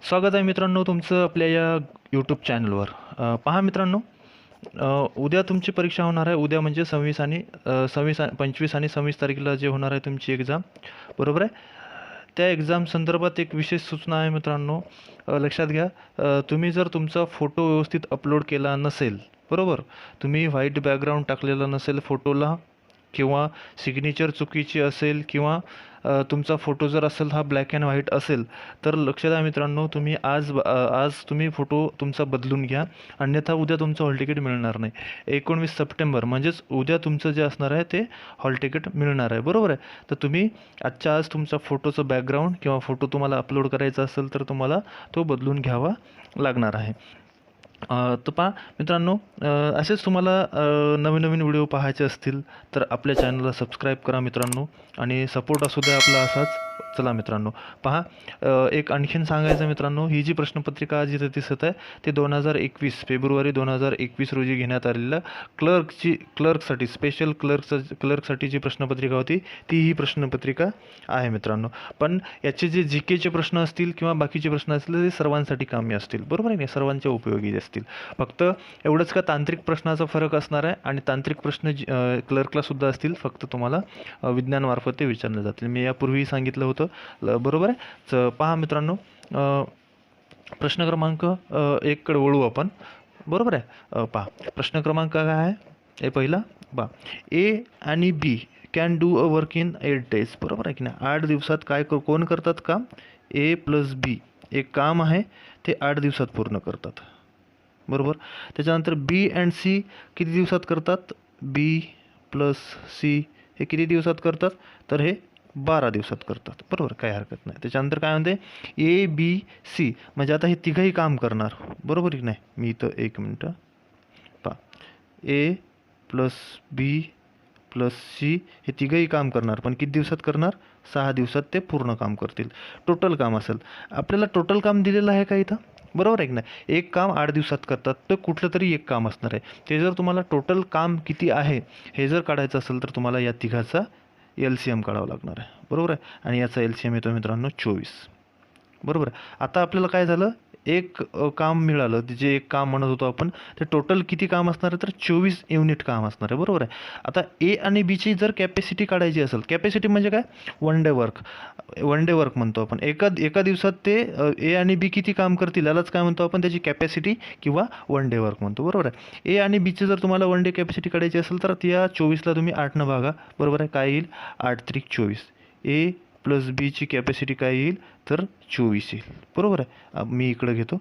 स्वागत आहे मित्रांनो तुमचं आपल्या या यूट्यूब चॅनलवर. पहा मित्रांनो, उद्या तुमची परीक्षा होणार आहे. उद्या म्हणजे 26 आणि 25 आणि 26 तारखेला जे होणार आहे तुमची एक्झाम, बरोबर आहे. त्या एक्झाम संदर्भात एक विशेष सूचना आहे मित्रांनो. लक्षात घ्या. तुम्ही जर तुमचा फोटो व्यवस्थित अपलोड केला नसेल, बरोबर, तुम्ही व्हाईट बॅकग्राऊंड टाकलेला नसेल फोटोला, किंवा सिग्नेचर चुकीची असेल, किंवा तुमचा फोटो जर असेल हा ब्लॅक अँड व्हाईट असेल, तर लक्ष द्या मित्रांनो, तुम्ही आज तुम्ही फोटो तुमचा बदलून घ्या. अन्यथा उद्या तुमचं हॉल तिकीट मिळणार नाही. 19 सप्टेंबर म्हणजेच उद्या तुमचं जे असणार आहे ते हॉल तिकीट मिळणार आहे, बरोबर आहे. तर तुम्ही आजच्या आज तुमचा फोटोचं बॅकग्राऊंड किंवा फोटो तुम्हाला अपलोड करायचा असेल तर तुम्हाला तो बदलून घ्यावा लागणार आहे. तर पहा मित्रांनो, असेच तुम्हाला नवीन नवीन व्हिडिओ पाहायचे असतील तर आपल्या चॅनलला सबस्क्राईब करा मित्रांनो, आणि सपोर्ट असू द्या आपला असाच. चला मित्रांनो, पहा, एक आणखीन सांगायचं मित्रांनो, ही जी प्रश्नपत्रिका आज इथं दिसत आहे ते 2021 फेब्रुवारी 2021 रोजी घेण्यात आलेल्या क्लर्कसाठी स्पेशल क्लर्कसाठी जी प्रश्नपत्रिका होती ती ही प्रश्नपत्रिका आहे मित्रांनो. पण याचे जे जी केचे प्रश्न असतील किंवा बाकीचे प्रश्न असतील ते सर्वांसाठी कामी असतील, बरोबर आहे नाही, सर्वांच्या उपयोगी असतील. फक्त एवढंच का तांत्रिक प्रश्नाचा फरक असणार आहे, आणि तांत्रिक प्रश्न क्लर्कला सुद्धा असतील, फक्त तुम्हाला विज्ञानमार्फत ते विचारले जातील. मी यापूर्वी सांगितलं होतं, बरोबर आहे. पहा मित्रांनो, प्रश्न क्रमांक 1 कडे वळू आपण, बरोबर आहे. पहा प्रश्न क्रमांक काय आहे, हे पहिला पहा, ए आणि B can do a work in 8 days, बरोबर आहे की नाही. 8 दिवसात काय कोण करतात काम, ए प्लस बी, एक काम आहे ते 8 दिवसात पूर्ण करतात, बरोबर. त्याच्यानंतर बी अँड सी किती दिवसात करतात, बी प्लस सी हे किती दिवसात करतात, तर हे 12 दिवसात करतात, बरोबर, काही हरकत नाही. त्याच्यानंतर काय म्हणते, ए बी सी म्हणजे आता हे तिघंही काम करणार, बरोबर की नाही. मी इथं 1 मिनटं पहा, ए प्लस बी प्लस सी हे तिघंही काम करणार, पण किती दिवसात करणार, 6 दिवसात ते पूर्ण काम करतील. टोटल काम असेल, आपल्याला टोटल काम दिलेलं आहे का इथं, बरोबर आहे की नाही. एक काम 8 दिवसात करतात, तर कुठलं तरी एक काम असणार आहे. ते जर तुम्हाला टोटल काम किती आहे हे जर काढायचं असेल तर तुम्हाला या तिघाचा LCM काढावा लागणार आहे, बरोबर आहे. आणि याचा LCM येतो मित्रांनो 24, बरोबर आहे. आता आपल्याला काय झालं, एक काम मिळालं, जे एक काम म्हणत होतो आपण, ते टोटल किती काम असणार आहे, तर 24 युनिट काम असणार आहे, बरोबर आहे. आता ए आणि बीची जर कॅपॅसिटी काढायची असेल, कॅपॅसिटी म्हणजे काय, वन डे वर्क म्हणतो आपण. एका दिवसात ते ए आणि बी किती काम करतील यालाच काय म्हणतो आपण, त्याची कॅपॅसिटी किंवा वन डे वर्क म्हणतो, बरोबर आहे. ए आणि बीची जर तुम्हाला वन डे कॅपॅसिटी काढायची असेल तर त्या 24ला तुम्ही 8 भागा, बरोबर आहे. काय येईल, 8 त्रिक 24. ए प्लस बीची कॅपॅसिटी काय येईल, तर 24 येईल, बरोबर आहे. मी इकडं घेतो,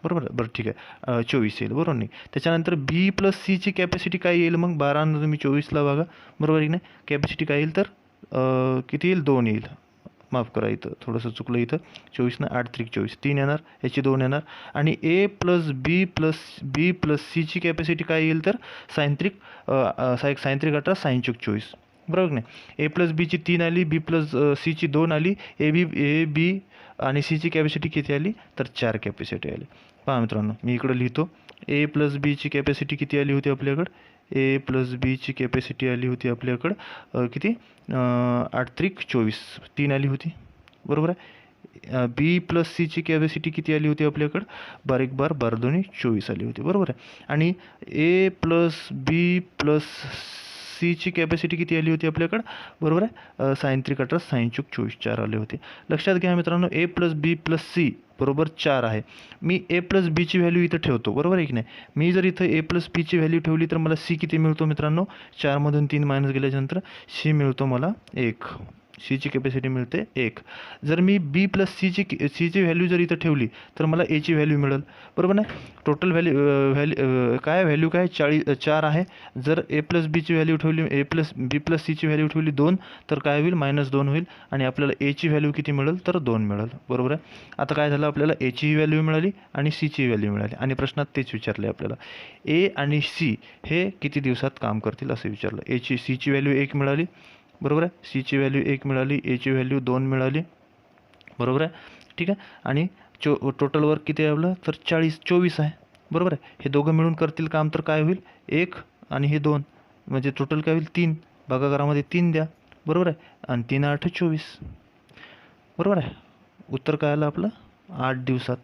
बरोबर आहे, बरं ठीक आहे, 24 येईल, बरोबर नाही. त्याच्यानंतर बी प्लस सीची कॅपॅसिटी काय येईल, मग 12 तुम्ही 24ला बघा, बरोबर आहे की नाही. कॅपॅसिटी काय येईल, तर किती येईल, 2 येईल. माफ करा, इथं थोडंसं चुकलं, इथं 24 8 त्रिक 24, 3 येणार, याची 2 येणार. आणि ए प्लस बी प्लस सीची कॅपॅसिटी काय येईल, तर सायंत्रिक 18 सायंचूक 24, बरोबर नाही. ए प्लस बीची 3 आली, बी प्लस सीची 2 आली, ए बी आणि सीची कॅपॅसिटी किती आली, तर 4 कॅपॅसिटी आली. पहा मित्रांनो, मी इकडं लिहितो, ए प्लस बीची कॅपॅसिटी किती आली होती आपल्याकडं, ए प्लस बीची कॅपॅसिटी आली होती आपल्याकडं किती, 8 त्रिक 24, 3 आली होती, बरोबर आहे. बी प्लस सीची कॅपॅसिटी किती आली होती आपल्याकडं, बारीक 12 24 आली होती, बरोबर आहे. आणि ए प्लस बी प्लस सीची कॅपॅसिटी किती आली होती आपल्याकडं, बरोबर आहे. सायंत्रिक 18 सायंचूक 24, 4 आले होते. लक्षात घ्या मित्रांनो, ए प्लस बी प्लस सी बरोबर 4 आहे. मी ए प्लस बीची व्हॅल्यू इथं ठेवतो, बरोबर आहे की नाही. मी जर इथं ए प्लस बीची व्हॅल्यू ठेवली तर मला सी किती मिळतो मित्रांनो, 4मधून 3 मायनस गेल्याच्यानंतर सी मिळतो मला 1. सीची कॅपॅसिटी मिळते 1. जर मी बी प्लस सीची व्हॅल्यू जर इथं ठेवली तर मला एची व्हॅल्यू मिळेल, बरोबर नाही. टोटल व्हॅल्यू काय 4 आहे. जर ए प्लस बीची व्हॅल्यू ठेवली, बी प्लस सीची व्हॅल्यू ठेवली 2, तर काय होईल, -2 होईल. आणि आपल्याला एची व्हॅल्यू किती मिळेल, तर 2 मिळेल, बरोबर आहे. आता काय झालं, आपल्याला एची व्हॅल्यू मिळाली आणि सीची व्हॅल्यू मिळाली, आणि प्रश्नात तेच विचारले आपल्याला, ए आणि सी हे किती दिवसात काम करतील असं विचारलं. सीची व्हॅल्यू 1 मिळाली, बरोबर आहे. सीची व्हॅल्यू 1 मिळाली, एची व्हॅल्यू 2 मिळाली, बरोबर आहे, ठीक आहे. आणि टोटल वर्क किती आहे आपलं, तर 24 आहे, बरोबर आहे. हे दोघं मिळून करतील काम, तर काय होईल, 1 आणि हे 2 म्हणजे टोटल काय होईल, 3. भागाकारामध्ये 3 द्या, बरोबर आहे. आणि 3 8 24, बरोबर आहे. उत्तर काय आलं आपलं, 8 दिवसात.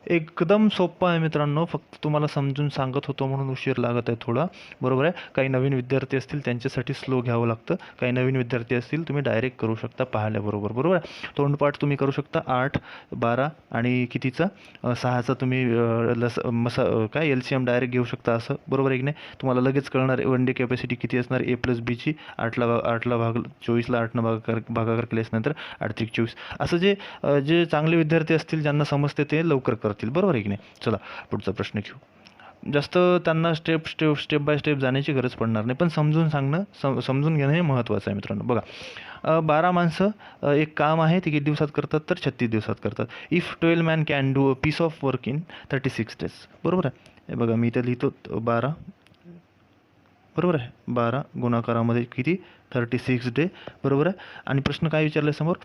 एकदम सोप्पं आहे मित्रांनो, फक्त तुम्हाला समजून सांगत होतो म्हणून उशीर लागत आहे थोडा, बरोबर आहे. काही नवीन विद्यार्थी असतील त्यांच्यासाठी स्लो घ्यावं लागतं, काही नवीन विद्यार्थी असतील तुम्ही डायरेक्ट करू शकता पाहिल्याबरोबर, बरोबर आहे. तोंडपाठ तुम्ही करू शकता 8, 12 आणि कितीचा 6चा तुम्ही काय LCM डायरेक्ट घेऊ शकता असं, बरोबर आहे की नाही. तुम्हाला लगेच कळणार वन डे कॅपॅसिटी किती असणार A+Bची 8ला भाग 24ला 8नं भागाकार केल्यास नंतर 8 त्रिक 24. असं जे चांगले विद्यार्थी असतील ज्यांना समजते ते लवकर करतील, बरोबर आहे की नाही. चला पुढचा प्रश्न घेऊ. जास्त त्यांना स्टेप बाय स्टेप जाण्याची गरज पडणार नाही, पण समजून घेणं हे महत्त्वाचं आहे मित्रांनो. बघा 12 माणसं एक काम आहे ते किती दिवसात करतात तर 36 दिवसात करतात. If 12 men can do a piece of work in 36 days, बरोबर आहे. हे बघा मी इथं लिहितो 12, बरोबर आहे. 12 गुणाकारामध्ये किती 36 डे, बरोबर आहे. आणि प्रश्न काय विचारला समोर,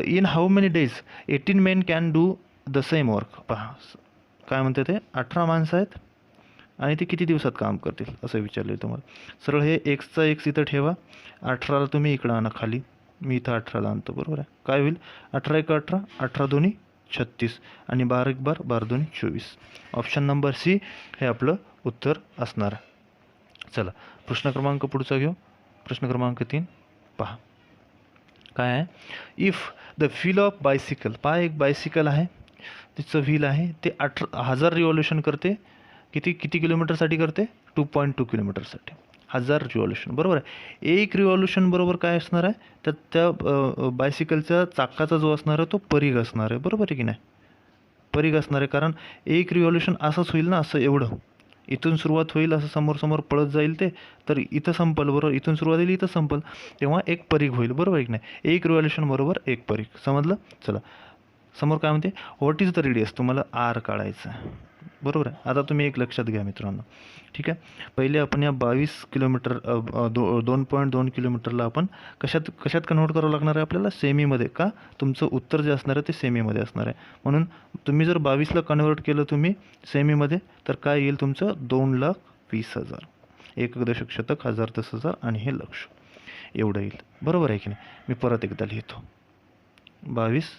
in how many days 18 main can do the same work. पहा काय म्हणते ते, 18 माणसं आहेत आणि ते किती दिवसात काम करतील असं विचारलं तुम्हाला. सरळ हे एक्सचा एक्स इथं ठेवा, 18ला तुम्ही इकडं आणा खाली, मी इथं 18ला आणतो, बरोबर आहे. काय होईल 18 एक 18, 18 दोन्ही 36 आणि 12 एक 12, 12 दोन्ही 24. ऑप्शन नंबर सी हे आपलं उत्तर असणार आहे. चला प्रश्न क्रमांक पुढचा घेऊ. प्रश्न क्रमांक 3 पहा काय आहे. If the wheel of bicycle, पहा एक बायसिकल आहे, तिचं व्हील आहे ते 1000 रिव्हॉल्युशन करते. किती किलोमीटरसाठी करते 2.2 किलोमीटरसाठी 1000 रिव्हॉल्युशन, बरोबर आहे. एक रिव्हॉल्युशन बरोबर काय असणार आहे तर त्या बायसिकलच्या चाकाचा जो असणार आहे तो परिघ असणार आहे, बरोबर आहे की नाही. परिघ असणार आहे, कारण एक रिव्हॉल्युशन असंच होईल ना, असं एवढं इथून सुरुवात होईल, असं समोर पळत जाईल ते, तर इथं संपल, बरोबर. इथून सुरुवात होईल इथं संपल, तेव्हा एक परिघ होईल, बरोबर आहे की नाही. एक रिव्हॉल्युशन बरोबर एक परिघ, समजलं. चला समोर काय म्हणते, व्हॉट इज द रेडियस, तुम्हाला आर काढायचं आहे, बरोबर आहे. आता तुम्ही एक लक्षात घ्या मित्रांनो, ठीक आहे. पहिले आपण या 22 किलोमीटर 2.2 किलोमीटरला आपण कशात कन्व्हर्ट करावं लागणार आहे आपल्याला, सेमीमध्ये. का, तुमचं उत्तर जे असणार आहे ते सेमीमध्ये असणार आहे. म्हणून तुम्ही जर 22ला कन्व्हर्ट केलं तुम्ही सेमीमध्ये तर काय येईल तुमचं 2,20,000. 1 दशक शतक 1000 10,000 आणि हे लक्ष एवढं येईल, बरोबर आहे की नाही. मी परत एकदा लिहितो, 22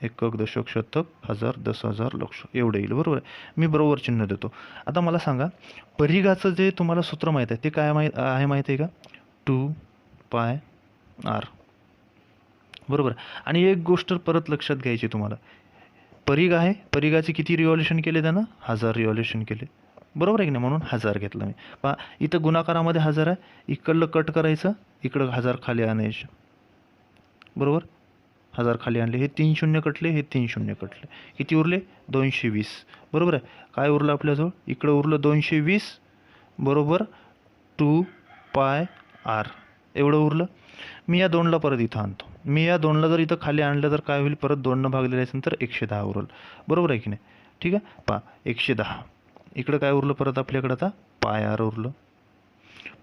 1 दशक शतक 1000 10,000 लक्ष एवढं येईल, बरोबर आहे. मी बरोबर चिन्ह देतो. आता मला सांगा परिघाचं जे तुम्हाला सूत्र माहीत आहे ते काय माहीत आहे का, 2πr, बरोबर. आणि एक गोष्ट परत लक्षात घ्यायची तुम्हाला, परिघ आहे, परिघाचे किती रिव्हॉल्युशन केले त्यानं 1000 रिव्हॉल्युशन केले, बरोबर आहे की नाही. म्हणून 1000 घेतलं मी. पहा इथं गुणाकारामध्ये 1000 आहे, इकडलं कट करायचं, इकडं 1000 खाली आणायचे, बरोबर. 1000 खाली आणले, हे 3 शून्य कटले, हे 3 शून्य कटले, किती उरले 220, बरोबर आहे. काय उरलं आपल्याजवळ, इकडं उरलं 220 बरोबर 2πr एवढं उरलं. मी या 2ला परत इथं आणतो, मी या 2ला जर इथं खाली आणलं तर काय होईल, परत 2नं भागलेलं नंतर 110 उरलं, बरोबर आहे की नाही. ठीक आहे, पहा 110, इकडं काय उरलं परत आपल्याकडं आता πr उरलं.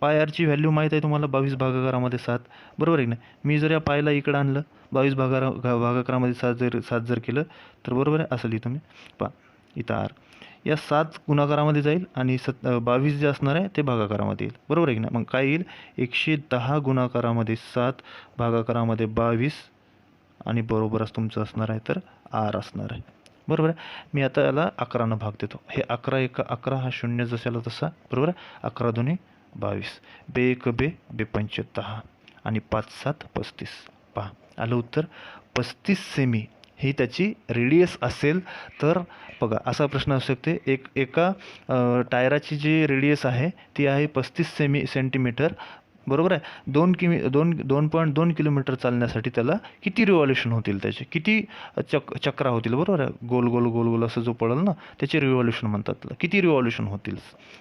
πrची व्हॅल्यू माहीत आहे तुम्हाला, 22 भागाकारामध्ये 7, बरोबर आहे की नाही. मी जर या पायला इकडं आणलं 22 भागाकारामध्ये 7 जर केलं तर बरोबर आहे असं लिहितो मी. पहा इथं आर या 7 गुणाकारामध्ये जाईल आणि 22 जे असणार आहे ते भागाकारामध्ये येईल, बरोबर आहे की नाही. मग काय येईल 110 गुणाकारामध्ये 7 भागाकारामध्ये 22 आणि बरोबरच तुमचं असणार आहे तर आर असणार आहे, बरोबर आहे. मी आता याला 11नं भाग देतो, हे 11 1 11 हा 0 जशाला तसा, बरोबर आहे. 11 दोन्ही 22, 2 1 2 2 5 10 आणि 5 7 35. पहा आलं उत्तर 35 सेमी ही त्याची रेडियस असेल तर. बघा असा प्रश्न असू शकते, एका टायराची जी रेडियस आहे ती आहे 35 सेंटीमीटर, बरोबर आहे. 2.2 किलोमीटर चालण्यासाठी त्याला किती रिव्हॉल्युशन होतील, त्याचे किती चक्रा होतील, बरोबर आहे. गोल गोल गोल गोल असं जो पडेल ना त्याचे रिव्हॉल्युशन म्हणतात त्याला, किती रिव्हॉल्युशन होतील,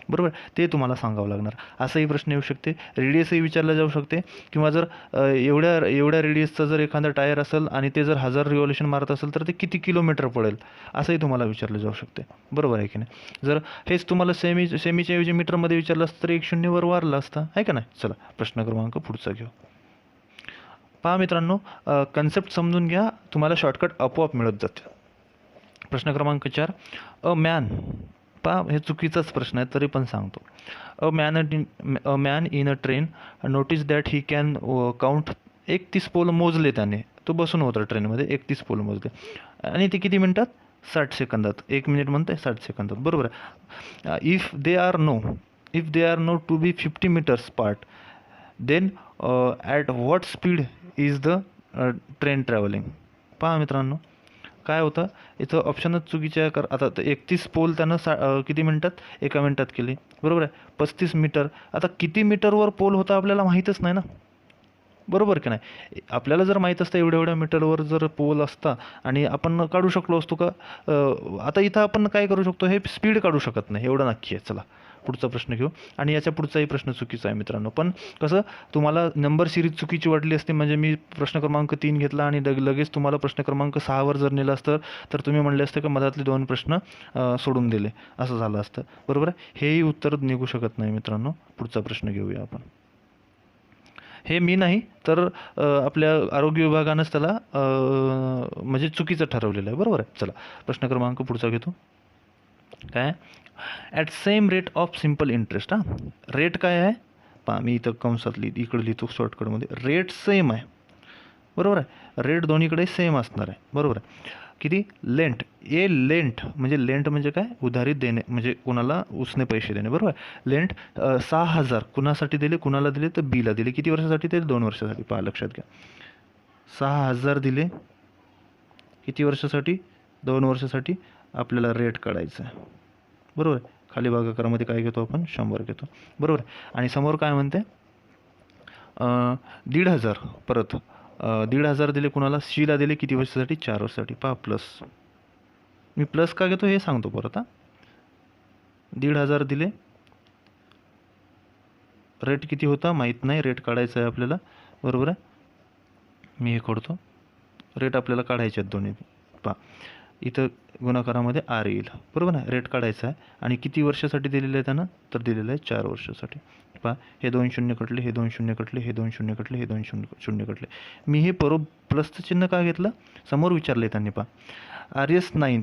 बरोबर. ते तुम्हाला सांगावं लागणार. असाही प्रश्न येऊ शकते, रेडियसही विचारला जाऊ शकते, किंवा जर एवढ्या रेडियसचा जर एखादा टायर असेल आणि ते जर 1000 रिव्हॉल्युशन मारत असेल तर ते किती किलोमीटर पडेल असंही तुम्हाला विचारलं जाऊ शकते, बरोबर आहे की नाही. जर हेच तुम्हाला सेमीच्या ऐवजी मीटरमध्ये विचारलं असतं तर 1 0 वर वारलं असतं, आहे का नाही. चला प्रश्न क्रमांक पुढचा घेऊ. पहा मित्रांनो, कन्सेप्ट समजून घ्या, तुम्हाला शॉर्टकट आपोआप मिळत जाते. प्रश्न क्रमांक 4, अ मॅन, पहा हे चुकीचाच प्रश्न आहे तरी पण सांगतो. A man in a train notice that he can count 31 pole मोजले त्याने, तो बसून होता ट्रेनमध्ये 31 पोल मोजले आणि ते किती मिनिटात 60 सेकंदात 1 मिनिट म्हणते 60 सेकंदात बरोबर आहे. If they are know to be 50 metres part then at what speed is the train travelling. पहा मित्रांनो काय होतं इथं ऑप्शनच चुकीचे आहे. आता 31 पोल त्यानं किती मिनिटात 1 मिनिटात केली बरोबर आहे. 35 मीटर आता किती मीटरवर पोल होता आपल्याला माहीतच नाही ना बरोबर की नाही. आपल्याला जर माहीत असतं एवढ्या मीटरवर जर पोल असता आणि आपण काढू शकलो असतो का. आता इथं आपण काय करू शकतो हे स्पीड काढू शकत नाही एवढं नक्की आहे. चला पुढचा प्रश्न घेऊ आणि याच्या पुढचाही प्रश्न चुकीचा आहे मित्रांनो. पण कसं तुम्हाला नंबर सिरीज चुकीची वाटली असते म्हणजे मी प्रश्न क्रमांक 3 घेतला आणि लगेच तुम्हाला प्रश्न क्रमांक 6वर जर नेलं असतं तर तुम्ही म्हणले असते की मधातले 2 प्रश्न सोडून दिले असं झालं असतं बरोबर आहे. हेही उत्तर निघू शकत नाही मित्रांनो. पुढचा प्रश्न घेऊया आपण. हे मी नाही तर आपल्या आरोग्य विभागानंच त्याला म्हणजे चुकीचं ठरवलेलं आहे बरोबर आहे. चला प्रश्न क्रमांक पुढचा घेतो. काय at same rate of simple interest. Rate काय आहे पहा मी इथं कंसात इकडे लिहितो शॉर्टकटमध्ये. रेट सेम आहे बरोबर आहे. रेट दोन्हीकडे सेम असणार आहे बरोबर आहे. किती लेंट लेंट म्हणजे काय उधारीत देणे म्हणजे कोणाला उसने पैसे देणे बरोबर आहे. लेंट 6,000 कुणासाठी दिले कुणाला दिले तर बीला दिले. किती वर्षासाठी दिले 2 वर्षासाठी. पहा लक्षात घ्या 6,000 दिले किती वर्षासाठी 2 वर्षासाठी. आपल्याला रेट काढायचं आहे बरोबर आहे. खाली भागाकारामध्ये काय घेतो आपण 100 घेतो बरोबर आहे. आणि समोर काय म्हणते 1,500 परत 1,500 दिले कुणाला सीला दिले किती वर्षासाठी 4 वर्षासाठी. पहा प्लस मी प्लस का घेतो हे सांगतो परत. 1,500 दिले रेट किती होता माहीत नाही. रेट काढायचं आहे आपल्याला बरोबर आहे. मी हे खोडतो रेट आपल्याला काढायचे आहेत दोन्ही. पहा इथं गुणाकारामध्ये आर येईल बरोबर आहे. रेट काढायचा आहे आणि किती वर्षासाठी दिलेलं आहे त्यानं तर दिलेलं आहे 4 वर्षासाठी. पहा हे 2 शून्य कटले हे 2 शून्य कटले हे 2 शून्य कटले हे 2 शून्य कटले. मी हे प्लसचं चिन्ह का घेतलं समोर विचारले त्यांनी. पहा RS9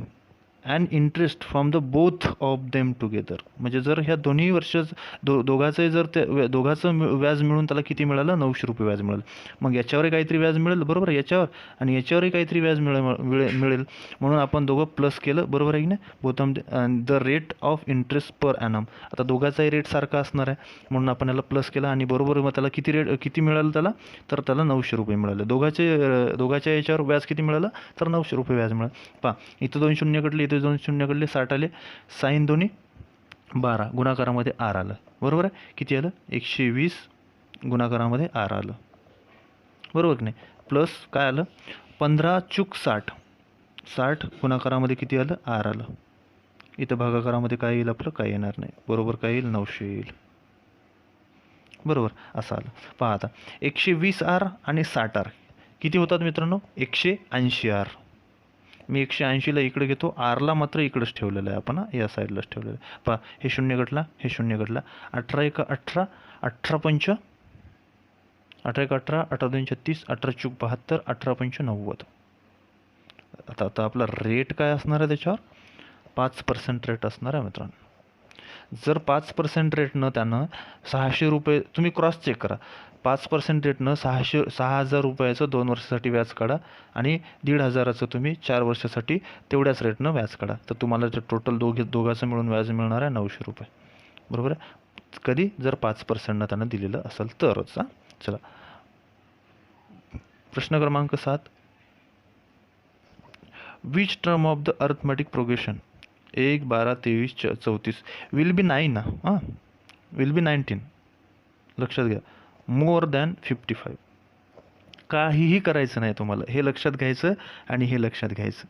and interest from the both of them together. म्हणजे जर ह्या दोन्ही दोघांचे जर ते दोघांचं व्याज मिळून त्याला किती मिळालं 900 रुपये व्याज मिळालं. मग याच्यावरही काहीतरी व्याज मिळेल बरोबर आहे याच्यावर आणि याच्यावरही काहीतरी व्याज मिळेल म्हणून आपण दोघं प्लस केलं बरोबर आहे की नाही. Both the rate of interest per annum. आता दोघांचाही रेट सारखा असणार आहे म्हणून आपण याला प्लस केला आणि बरोबर मग त्याला किती मिळालं त्याला तर त्याला 900 रुपये मिळाले. दोघांच्या याच्यावर व्याज किती मिळालं तर 900 रुपये व्याज मिळालं. पहा इथं 2 शून्य कटले 2 शून्य कटले 60 आले. साईन दोन्ही 12 गुणाकारामध्ये आर आलं बरोबर आहे. किती आलं 120 गुणाकारामध्ये आर आलं बरोबर की नाही. प्लस काय आलं 15 चूक 60 गुणाकारामध्ये किती आलं आर आलं. इथं भागाकारामध्ये काय येईल आपलं काय येणार नाही बरोबर. काय येईल 900 येईल बरोबर असं आलं. पहा आता 120 आर आणि 60 आर किती होतात मित्रांनो 180 आर. मी 180ला इकडे घेतो आरला मात्र इकडेच ठेवलेलं आहे आपण या साईडलाच ठेवलेलं आहे. पहा हे शून्य घटला हे शून्य घटला. 18 1 18 18 पंच 18 1 18 18 2 36 18 चूक 72 18 पंच 90. आता आपला रेट काय असणार आहे त्याच्यावर 5% रेट असणार आहे मित्रांनो. जर 5% रेटनं त्यानं 600 रुपये तुम्ही क्रॉस चेक करा 5% रेटनं 6,000 रुपयाचं 2 वर्षासाठी व्याज काढा आणि 1,500चं तुम्ही 4 वर्षासाठी तेवढ्याच रेटनं व्याज काढा तर तुम्हाला ते टोटल दोघांचं मिळून व्याज मिळणार आहे 900 रुपये बरोबर आहे. कधी जर 5%नं त्यानं दिलेलं असेल तरच. चला प्रश्न क्रमांक 7. Which term of the arithmetic progression 1 12 23 34 will be 9 ना विल बी 19. लक्षात घ्या मोर दॅन 55. काहीही करायचं नाही तुम्हाला हे लक्षात घ्यायचं आणि हे लक्षात घ्यायचं.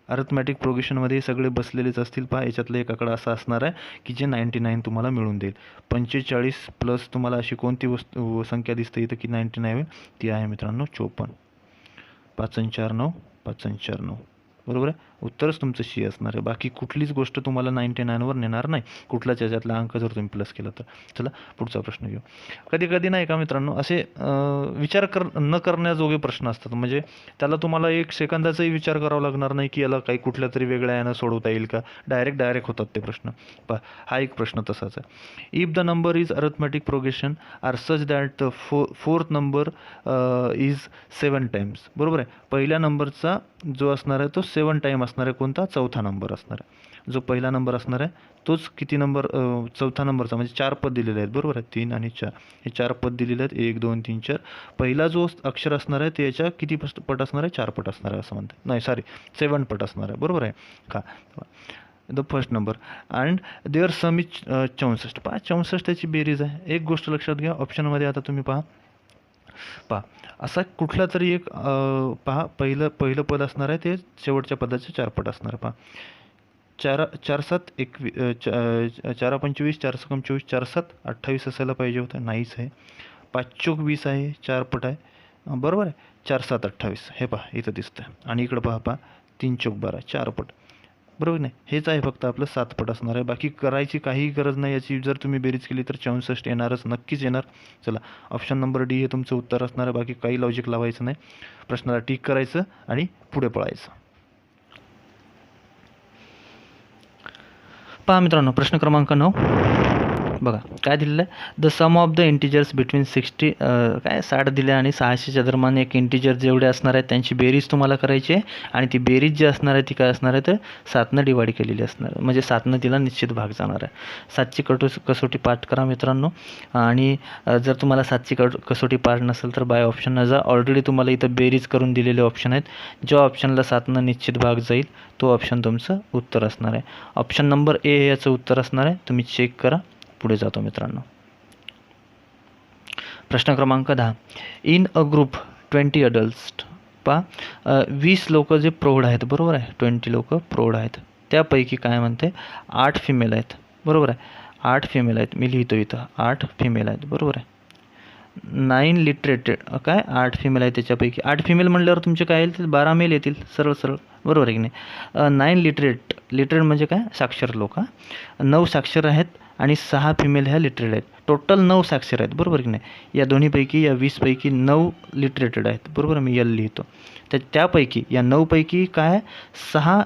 अर्थमॅटिक प्रोग्रेशनमध्ये सगळे बसलेलेच असतील. पहा याच्यातलं एक आकडा असा असणार आहे की जे 99 तुम्हाला मिळून देईल. 45 प्लस तुम्हाला अशी कोणती संख्या दिसते इथं की 99 होईल ती आहे मित्रांनो 54. 5 आणि 4 9 5 आणि 4 9 बरोबर आहे. उत्तरच तुमचं सी असणार आहे. बाकी कुठलीच गोष्ट तुम्हाला 99वर नेणार नाही, कुठल्याच याच्यातला अंक जर तुम्ही प्लस केला तर. चला पुढचा प्रश्न घेऊ. कधी कधी नाही का मित्रांनो, असे विचार न करण्याजोगे प्रश्न असतात. म्हणजे त्याला तुम्हाला 1 सेकंदाचाही विचार करावा लागणार नाही की याला काही कुठल्या तरी वेगळ्या यानं सोडवता येईल का. डायरेक्ट होतात ते प्रश्न. पहा, हा एक प्रश्न तसाच आहे. If the number is arithmetic progression R such that the fourth number is 7 times. बरोबर आहे. पहिल्या नंबरचा जो असणार आहे तो 7 टाईम असणार आहे. कोणता? चौथा नंबर असणार आहे. जो पहिला नंबर असणार आहे तोच किती नंबर, चौथा नंबरचा, म्हणजे 4 पद दिलेले आहेत. बरोबर आहे. 3 आणि 4 हे 4 पद दिलेले आहेत. 1 2 3 4. पहिला जो अक्षर असणार आहे त्याच्या किती पट असणार आहे? 4 पट असणार आहे असं म्हणते. नाही सॉरी, 7 पट असणार आहे. बरोबर आहे का. The first number and their sum is 64. पहा 64 त्याची बेरीज आहे. एक गोष्ट लक्षात घ्या, ऑप्शनमध्ये आता तुम्ही पहा असा कुठला तरी एक पहा पहिलं पद असणार आहे ते शेवटच्या पदाचे 4 पट असणार आहे. पहा 4 7 4 25 4 6 24 4 7 28 असायला पाहिजे होतं, नाहीच आहे. 5 चौक 20 आहे, 4 पट आहे. बरोबर आहे. 4 7 28 हे पहा इथं दिसतं. आणि इकडं पहा 3 चौक 12 4 पट. बरोबर नाही. हेच आहे फक्त आपलं 7 पट असणार आहे. बाकी करायची काहीही गरज नाही. याची जर तुम्ही बेरीज केली तर 64 येणारच, नक्कीच येणार. चला ऑप्शन नंबर डी हे तुमचं उत्तर असणार आहे. बाकी काही लॉजिक लावायचं नाही. प्रश्नाला टिक करायचं आणि पुढे पळायचं. पहा मित्रांनो, प्रश्न क्रमांक 9 बघा काय दिलेलं आहे. The sum of the integers between 60 दिले आणि 600च्या दरम्यान एक इंटिजर जेवढे असणार आहेत त्यांची बेरीज तुम्हाला करायची आहे. आणि ती बेरीज जी असणार आहे ती काय असणार आहे तर 7नं डिवाइड केलेली असणार आहे. म्हणजे 7नं तिला निश्चित भाग जाणार आहे. 7ची कसोटी पाठ करा मित्रांनो. आणि जर तुम्हाला 7ची कसोटी पाठ नसेल तर बाय ऑप्शननं जा. ऑलरेडी तुम्हाला इथं बेरीज करून दिलेले ऑप्शन आहेत. ज्या ऑप्शनला 7नं निश्चित भाग जाईल तो ऑप्शन तुमचं उत्तर असणार आहे. ऑप्शन नंबर ए हे याचं उत्तर असणार आहे. तुम्ही चेक करा. पुढे जातो मित्रांनो. प्रश्न क्रमांक 10. In a group 20 adult. पहा 20 लोक जे प्रौढ आहेत. बरोबर आहे. 20 लोक प्रौढ आहेत. त्यापैकी काय म्हणते 8 फिमेल आहेत. बरोबर आहे. 8 फिमेल आहेत. मी लिहितो इथं 8 फिमेल आहेत. बरोबर आहे. 9 लिटरेटेड. काय 8 फिमेल आहेत त्याच्यापैकी. 8 फिमेल म्हटल्यावर तुमचे काय येतील 12 मेल येतील. सरळ बरोबर आहे की नाही. 9 लिटरेट म्हणजे काय साक्षर लोक. 9 साक्षर आहेत आणि 6 फिमेल ह्या लिटरेट आहेत. टोटल 9 साक्षर आहेत. बरोबर की नाही. या दोन्हीपैकी या 20पैकी 9 लिटरेटेड आहेत. बरोबर. मी यल लिहितो. तर त्यापैकी या 9पैकी काय 6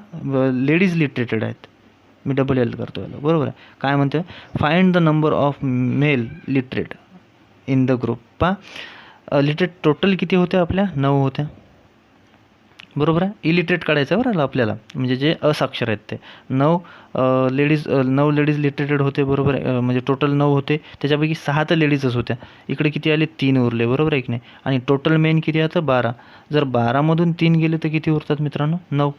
लेडीज लिटरेटेड आहेत. मी डबल एल करतो याला. बरोबर आहे. काय म्हणते find the number of male literate in the group. पहा लिटरेट टोटल किती होते आपल्या 9 होत्या. बरोबर आहे. इलिटरेट काढायचं बरं आपल्याला, म्हणजे जे असाक्षर आहेत ते 9 लेडीज लिटरेटेड होते. बरोबर आहे. म्हणजे टोटल 9 होते. त्याच्यापैकी 6 तर लेडीजच होत्या. इकडे किती आले 3 उरले. बरोबर आहे की नाही. आणि टोटल मेन किती आता 12. जर 12मधून 3 गेले तर किती उरतात मित्रांनो 9.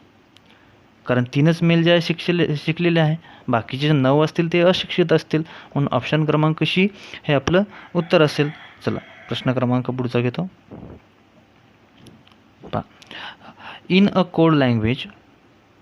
कारण 3च मेल जे आहे शिकलेले आहे. बाकीचे 9 असतील ते अशिक्षित असतील. म्हणून ऑप्शन क्रमांक सी हे आपलं उत्तर असेल. चला प्रश्न क्रमांक पुढचा घेतो. पहा in a code language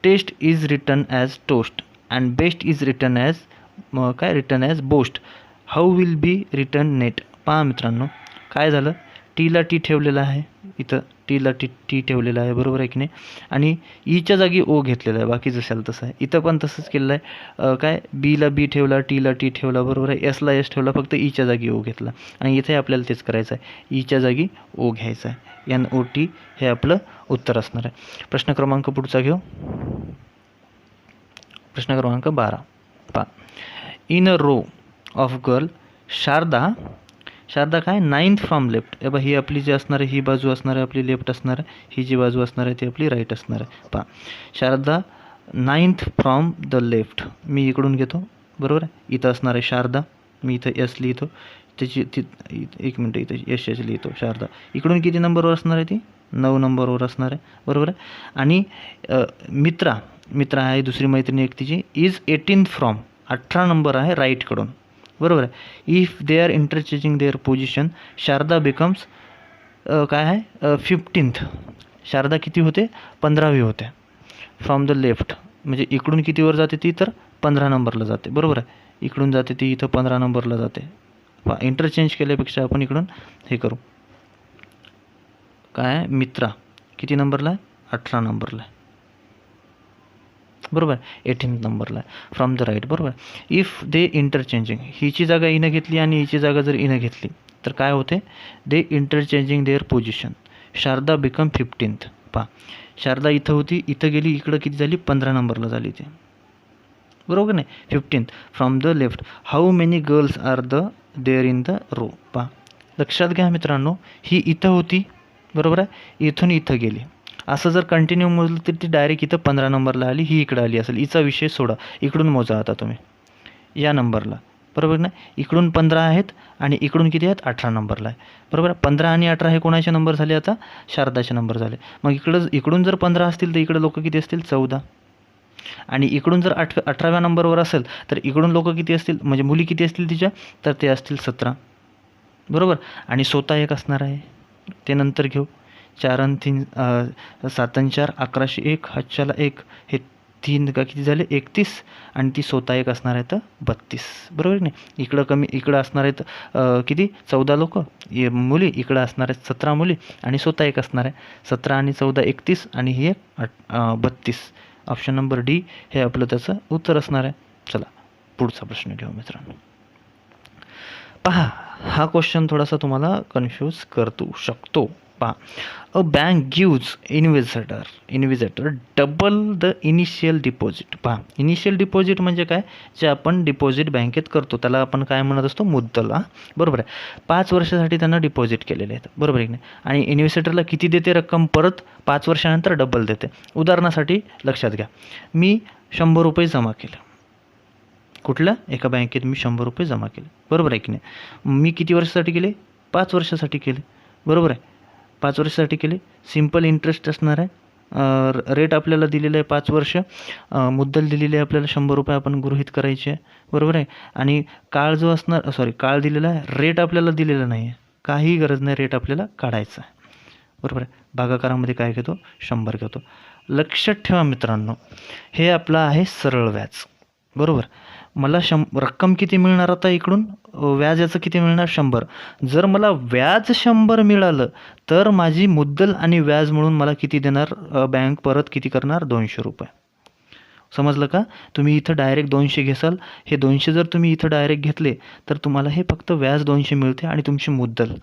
test is written as toast and best is written as boast. How will be written net. पहा मित्रांनो काय झालं. टीला टी ठेवलेला आहे इथं. टीला टी ठेवलेला आहे. बरोबर आहे की नाही. आणि ईच्या जागी ओ घेतलेला आहे. बाकी जशाला तसं आहे. इथं पण तसंच केलेलं आहे. काय बीला बी ठेवला, टीला टी ठेवला. बरोबर आहे. एसला एस ठेवला, फक्त ईच्या जागी ओ घेतला. आणि इथे आपल्याला तेच करायचं आहे. ईच्या जागी ओ घ्यायचा आहे. NOT हे आपलं उत्तर असणार आहे. प्रश्न क्रमांक पुढचा घेऊ. प्रश्न क्रमांक 12. पहा in a row of girl Sharada काय 9th फ्रॉम लेफ्ट. ही आपली जी असणार आहे ही बाजू असणार आहे आपली लेफ्ट असणार आहे. ही जी बाजू असणार आहे ती आपली राईट असणार आहे. पहा Sharada 9th from the left. मी इकडून घेतो. बरोबर आहे. इथं असणार आहे शारदा. मी इथं एस लिहितो. त्याची एक मिनटं इथं एस लिहितो. शारदा इकडून किती नंबरवर असणार आहे ती 9 नंबरवर असणार आहे. बरोबर आहे. आणि मित्रा आहे दुसरी मैत्रिणी एक तिची इज 18th फ्रॉम 18 नंबर आहे राईटकडून. बरोबर आहे. If they are interchanging their position Sharada becomes काय आहे 15th. शारदा किती होते 15वी होते. फ्रॉम द लेफ्ट म्हणजे इकडून कितीवर जाते ती तर 15 नंबरला जाते. बरोबर आहे. इकडून जाते ती इथं 15 नंबरला जाते. इंटरचेंज केल्यापेक्षा आपण इकडून हे करू. काय मित्रा किती नंबरला आहे 18 नंबरला आहे. बरोबर. 18th नंबरला आहे फ्रॉम द राईट. बरोबर. इफ दे इंटरचेंजिंग, हिची जागा हिनं घेतली आणि हिची जागा जर हिनं घेतली तर काय होते, they interchanging their position. Sharada become 15th. पहा, शारदा इथं होती, इथं गेली, इकडं किती झाली, 15 नंबरला झाली ती. बरोबर नाही. 15th from the left. How many girls are the there in the row. पहा, लक्षात घ्या मित्रांनो, ही इथं होती, बरोबर आहे, इथून इथं गेली. असं जर कंटिन्यू मोजलं तर ती डायरेक्ट इथं 15 नंबरला आली, ही इकडं आली असेल. हिचा विषय सोडा, इकडून मोजा आता तुम्ही या नंबरला. बरोबर ना. इकडून 15 आहेत आणि इकडून किती आहेत, 18 नंबरला आहे. बरोबर. 15 आणि 18 हे कोणाचे नंबर झाले, आता शारदाचे नंबर झाले. मग इकडून जर 15 असतील तर इकडे लोक किती असतील, 14. आणि इकडून जर 18व्या नंबरवर असेल तर इकडून लोक किती असतील, म्हणजे मुली किती असतील तिच्या, तर ते असतील 17. बरोबर. आणि स्वतः एक असणार आहे, ते नंतर घेऊ. 4 आणि 3 7 आणि 4 1101, हातच्याला 1, हे 3 का किती झाले, 31. आणि ती स्वतः एक असणार आहे तर 32. बरोबर नाही. इकडं असणार आहेत किती, 14 लोक मुली, इकडं असणार आहेत 17 मुली आणि स्वतः एक असणार आहे. 17 आणि 14 31 आणि ही एक 32. ऑप्शन नंबर डी हे आपलं त्याचं उत्तर असणार आहे. चला पुढचा प्रश्न घेऊ मित्रांनो. पहा, हा क्वेश्चन थोडासा तुम्हाला कन्फ्यूज करतो शकतो. पहा, a bank gives investor double the initial deposit. पहा, इनिशियल डिपॉझिट म्हणजे काय, जे आपण डिपॉझिट बँकेत करतो त्याला आपण काय म्हणत असतो, मुद्दल. बरोबर आहे. 5 वर्षासाठी त्यांना डिपॉझिट केलेले आहेत, बरोबर आहे की नाही. आणि इन्व्हेस्टरला किती देते रक्कम, परत 5 वर्षानंतर डबल देते. उदाहरणासाठी लक्षात घ्या, मी 100 रुपये जमा केले, कुठल्या एका बँकेत मी 100 रुपये जमा केले, बरोबर आहे की नाही. मी किती वर्षासाठी केले, 5 वर्षासाठी केले, बरोबर आहे. 5 वर्षासाठी केले. सिम्पल इंटरेस्ट असणार आहे. रेट आपल्याला दिलेलं आहे 5 वर्ष. मुद्दल दिलेली आहे आपल्याला 100 रुपये आपण गृहीत करायचे आहे, बरोबर आहे. आणि काळ जो असणार, काळ दिलेला आहे, रेट आपल्याला दिलेला नाही आहे, काही गरज नाही, रेट आपल्याला काढायचा आहे, बरोबर आहे. भागाकारामध्ये काय घेतो, 100 घेतो. लक्षात ठेवा मित्रांनो, हे आपलं आहे सरळ व्याज, बरोबर. मला रक्कम किती मिळणार आता इकडून, व्याज याचं किती मिळणार, 100. जर मला व्याज 100 मिळालं तर माझी मुद्दल आणि व्याज म्हणून मला किती देणार बँक, परत किती करणार, 200 रुपये. समजलं का. तुम्ही इथं डायरेक्ट 200 घेसाल, हे 200 जर तुम्ही इथं डायरेक्ट घेतले तर तुम्हाला हे फक्त व्याज 200 मिळते आणि तुमची मुद्दल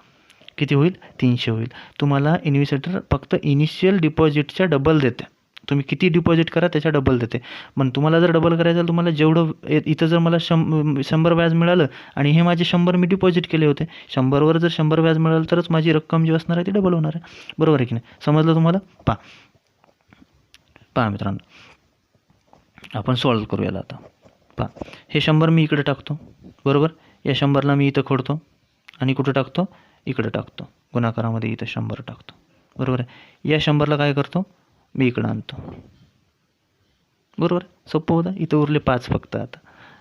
किती होईल, 300 होईल. तुम्हाला इन्व्हेस्टर फक्त इनिशियल डिपॉझिटच्या डबल देते. तुम्ही किती डिपॉझिट करा त्याच्या डबल देते. पण तुम्हाला जर डबल करायचं तर तुम्हाला जेवढं इथं जर मला 100 व्याज मिळालं आणि हे माझे 100 मी डिपॉझिट केले होते, 100वर जर 100 व्याज मिळालं तरच माझी रक्कम जी असणार आहे ती डबल होणार आहे, बरोबर आहे की नाही. समजलं तुम्हाला. पहा मित्रांनो, आपण सॉल्व करू याला आता. पहा, हे 100 मी इकडे टाकतो, बरोबर. या 100ला मी इथं खोडतो आणि कुठं टाकतो, इकडे टाकतो, गुणाकारामध्ये इथं 100 टाकतो, बरोबर आहे. या 100ला काय करतो, मी इकडं आणतो, बरोबर. सोपं होतं. इथं उरले 5 फक्त आता,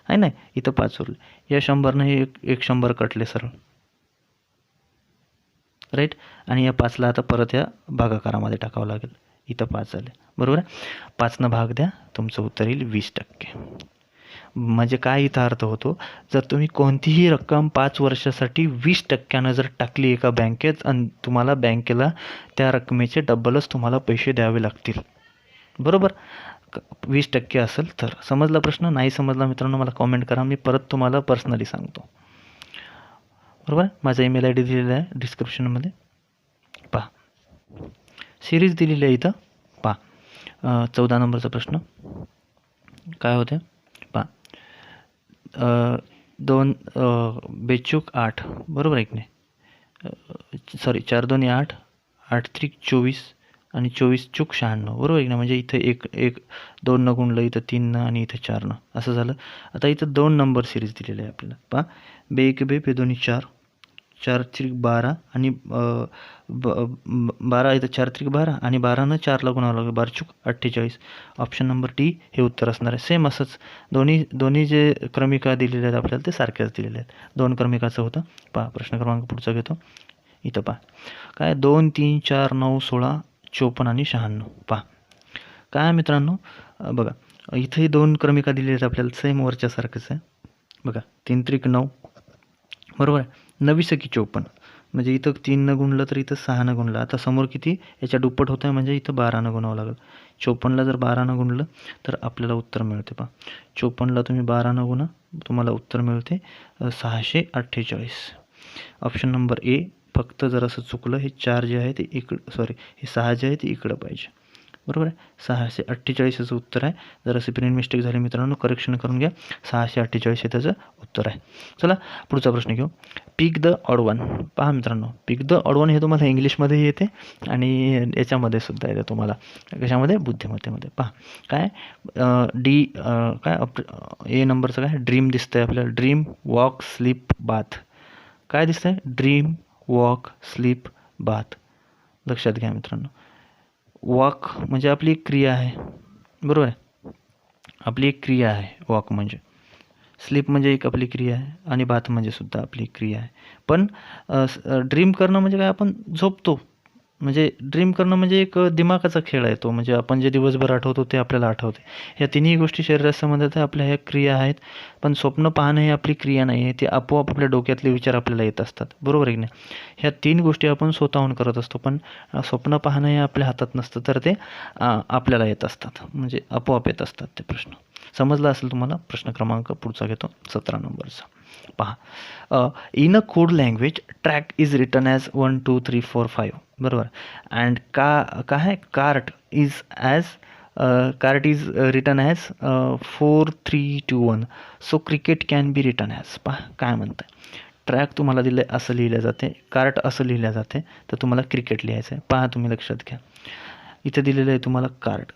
आहे नाही, इथं 5 उरले. या 100नं हे एक 100 कटले सरळ, राईट. आणि या 5ला आता परत या भागाकारामध्ये टाकावं लागेल. इथं 5 झाले, बरोबर आहे. 5नं भाग द्या, तुमचं उत्तर येईल 20%. म्हणजे काय इथं अर्थ होतो, जर तुम्ही कोणतीही रक्कम 5 वर्षासाठी 20%नं जर टाकली एका बँकेत आणि तुम्हाला बँकेला त्या रकमेचे डबलच तुम्हाला पैसे द्यावे लागतील, बरोबर. 20% असेल तर. समजला प्रश्न. नाही समजला मित्रांनो मला कॉमेंट करा, मी परत तुम्हाला पर्सनली सांगतो, बरोबर. माझा ईमेल ID दिलेला आहे डिस्क्रिप्शनमध्ये. पहा, सिरीज दिलेली आहे इथं. पहा, 14 नंबरचा प्रश्न काय होते, पहा. 2 बेचूक 8, बरोबर आहे की नाही. 4 2 8, 8 3 24 आणि 24 चूक 96, बरोबर आहे ना. म्हणजे इथं एक 2 न गुणलं, इथं 3 न आणि इथं 4 न, असं झालं. आता इथं 2 नंबर सिरीज दिलेले आहे आपल्याला. पहा, बे 1 बे, बे 2 4, 4 3 12 आणि 12, इथं 4 3 12 आणि 12नं 4ला गुणावं लागेल, 12 चूक 48. ऑप्शन नंबर डी हे उत्तर असणार आहे. सेम असंच दोन्ही जे क्रमिका दिलेले आहेत आपल्याला ते सारख्याच दिलेले आहेत. 2 क्रमिकाचं होतं. पहा, प्रश्न क्रमांक पुढचा घेतो. इथं पहा काय, 2 3 4 9 16 54 आणि 96. पहा काय मित्रांनो, बघा इथे 2 क्रमिका दिलेल्या आहेत आपल्याला, सेम वरच्यासारखंच आहे. बघा 3 त्रिक 9, बरोबर आहे. 9 सकी 54, म्हणजे इथं 3 न गुणलं तर इथं 6 न गुणलं. आता समोर किती, याच्या दुप्पट होतं आहे म्हणजे इथं 12 न गुणावं लागेल. 54ला जर 12नं गुणलं तर आपल्याला उत्तर मिळते. पहा 54ला तुम्ही 12नं गुणा, तुम्हाला उत्तर मिळते 648. Option number A. फक्त जरासं चुकलं, हे 4 जे आहे ते इकडं, सॉरी हे 6 जे आहे ते इकडं पाहिजे. बरोबर आहे, 648 याचं उत्तर आहे. जर स्पेलिंग मिस्टेक झाली मित्रांनो, करेक्शन करून घ्या. 648 हे त्याचं उत्तर आहे. चला पुढचा प्रश्न घेऊ. पिक द ऑड वन. पहा मित्रांनो, पिक द ऑड वन हे तुम्हाला इंग्लिशमध्ये येते आणि याच्यामध्ये सुद्धा येते तुम्हाला. कशामध्ये? बुद्धिमत्तेमध्ये. पहा काय डी काय ए नंबरचं काय ड्रीम दिसतंय आपल्याला. Dream, walk, sleep, bath. काय दिसतंय? Dream, walk, sleep, bath. लक्षात घ्या मित्रांनो. वॉक म्हणजे आपली एक क्रिया आहे, बरोबर आहे, आपली एक क्रिया आहे वॉक म्हणजे. स्लीप म्हणजे एक आपली क्रिया आहे आणि बाथ म्हणजे सुद्धा आपली क्रिया आहे. पण ड्रीम करणं म्हणजे काय? आपण झोपतो. म्हणजे ड्रीम करणं म्हणजे एक दिमागाचा खेळ आहे तो. म्हणजे आपण जे दिवसभर आठवतो ते आपल्याला आठवते. ह्या तिन्ही गोष्टी शरीराच्या संबंधित आहे, आपल्या ह्या क्रिया आहेत. पण स्वप्न पाहणं ही आपली क्रिया नाही आहे, ते आपोआप आपल्या डोक्यातले विचार आपल्याला येत असतात. बरोबर आहे की नाही? ह्या 3 गोष्टी आपण स्वतःहून करत असतो. पण स्वप्न पाहणं हे आपल्या हातात नसतं, तर ते आपल्याला येत असतात, म्हणजे आपोआप येत असतात ते प्रश्न. समजलं असेल तुम्हाला. प्रश्न क्रमांक पुढचा घेतो 17 नंबरचा. पहा in a code language track is written as 1 2 3 4 5. बरोबर. अँड काय आहे? Cart is written as 4 3 2 1. So cricket can be written as. पहा काय म्हणतं. ट्रॅक तुम्हाला दिलं आहे असं लिहिलं जाते, कार्ट असं लिहिलं जाते, तर तुम्हाला क्रिकेट लिहायचं आहे. पहा तुम्ही लक्षात घ्या. इथं दिलेलं आहे तुम्हाला कार्ट,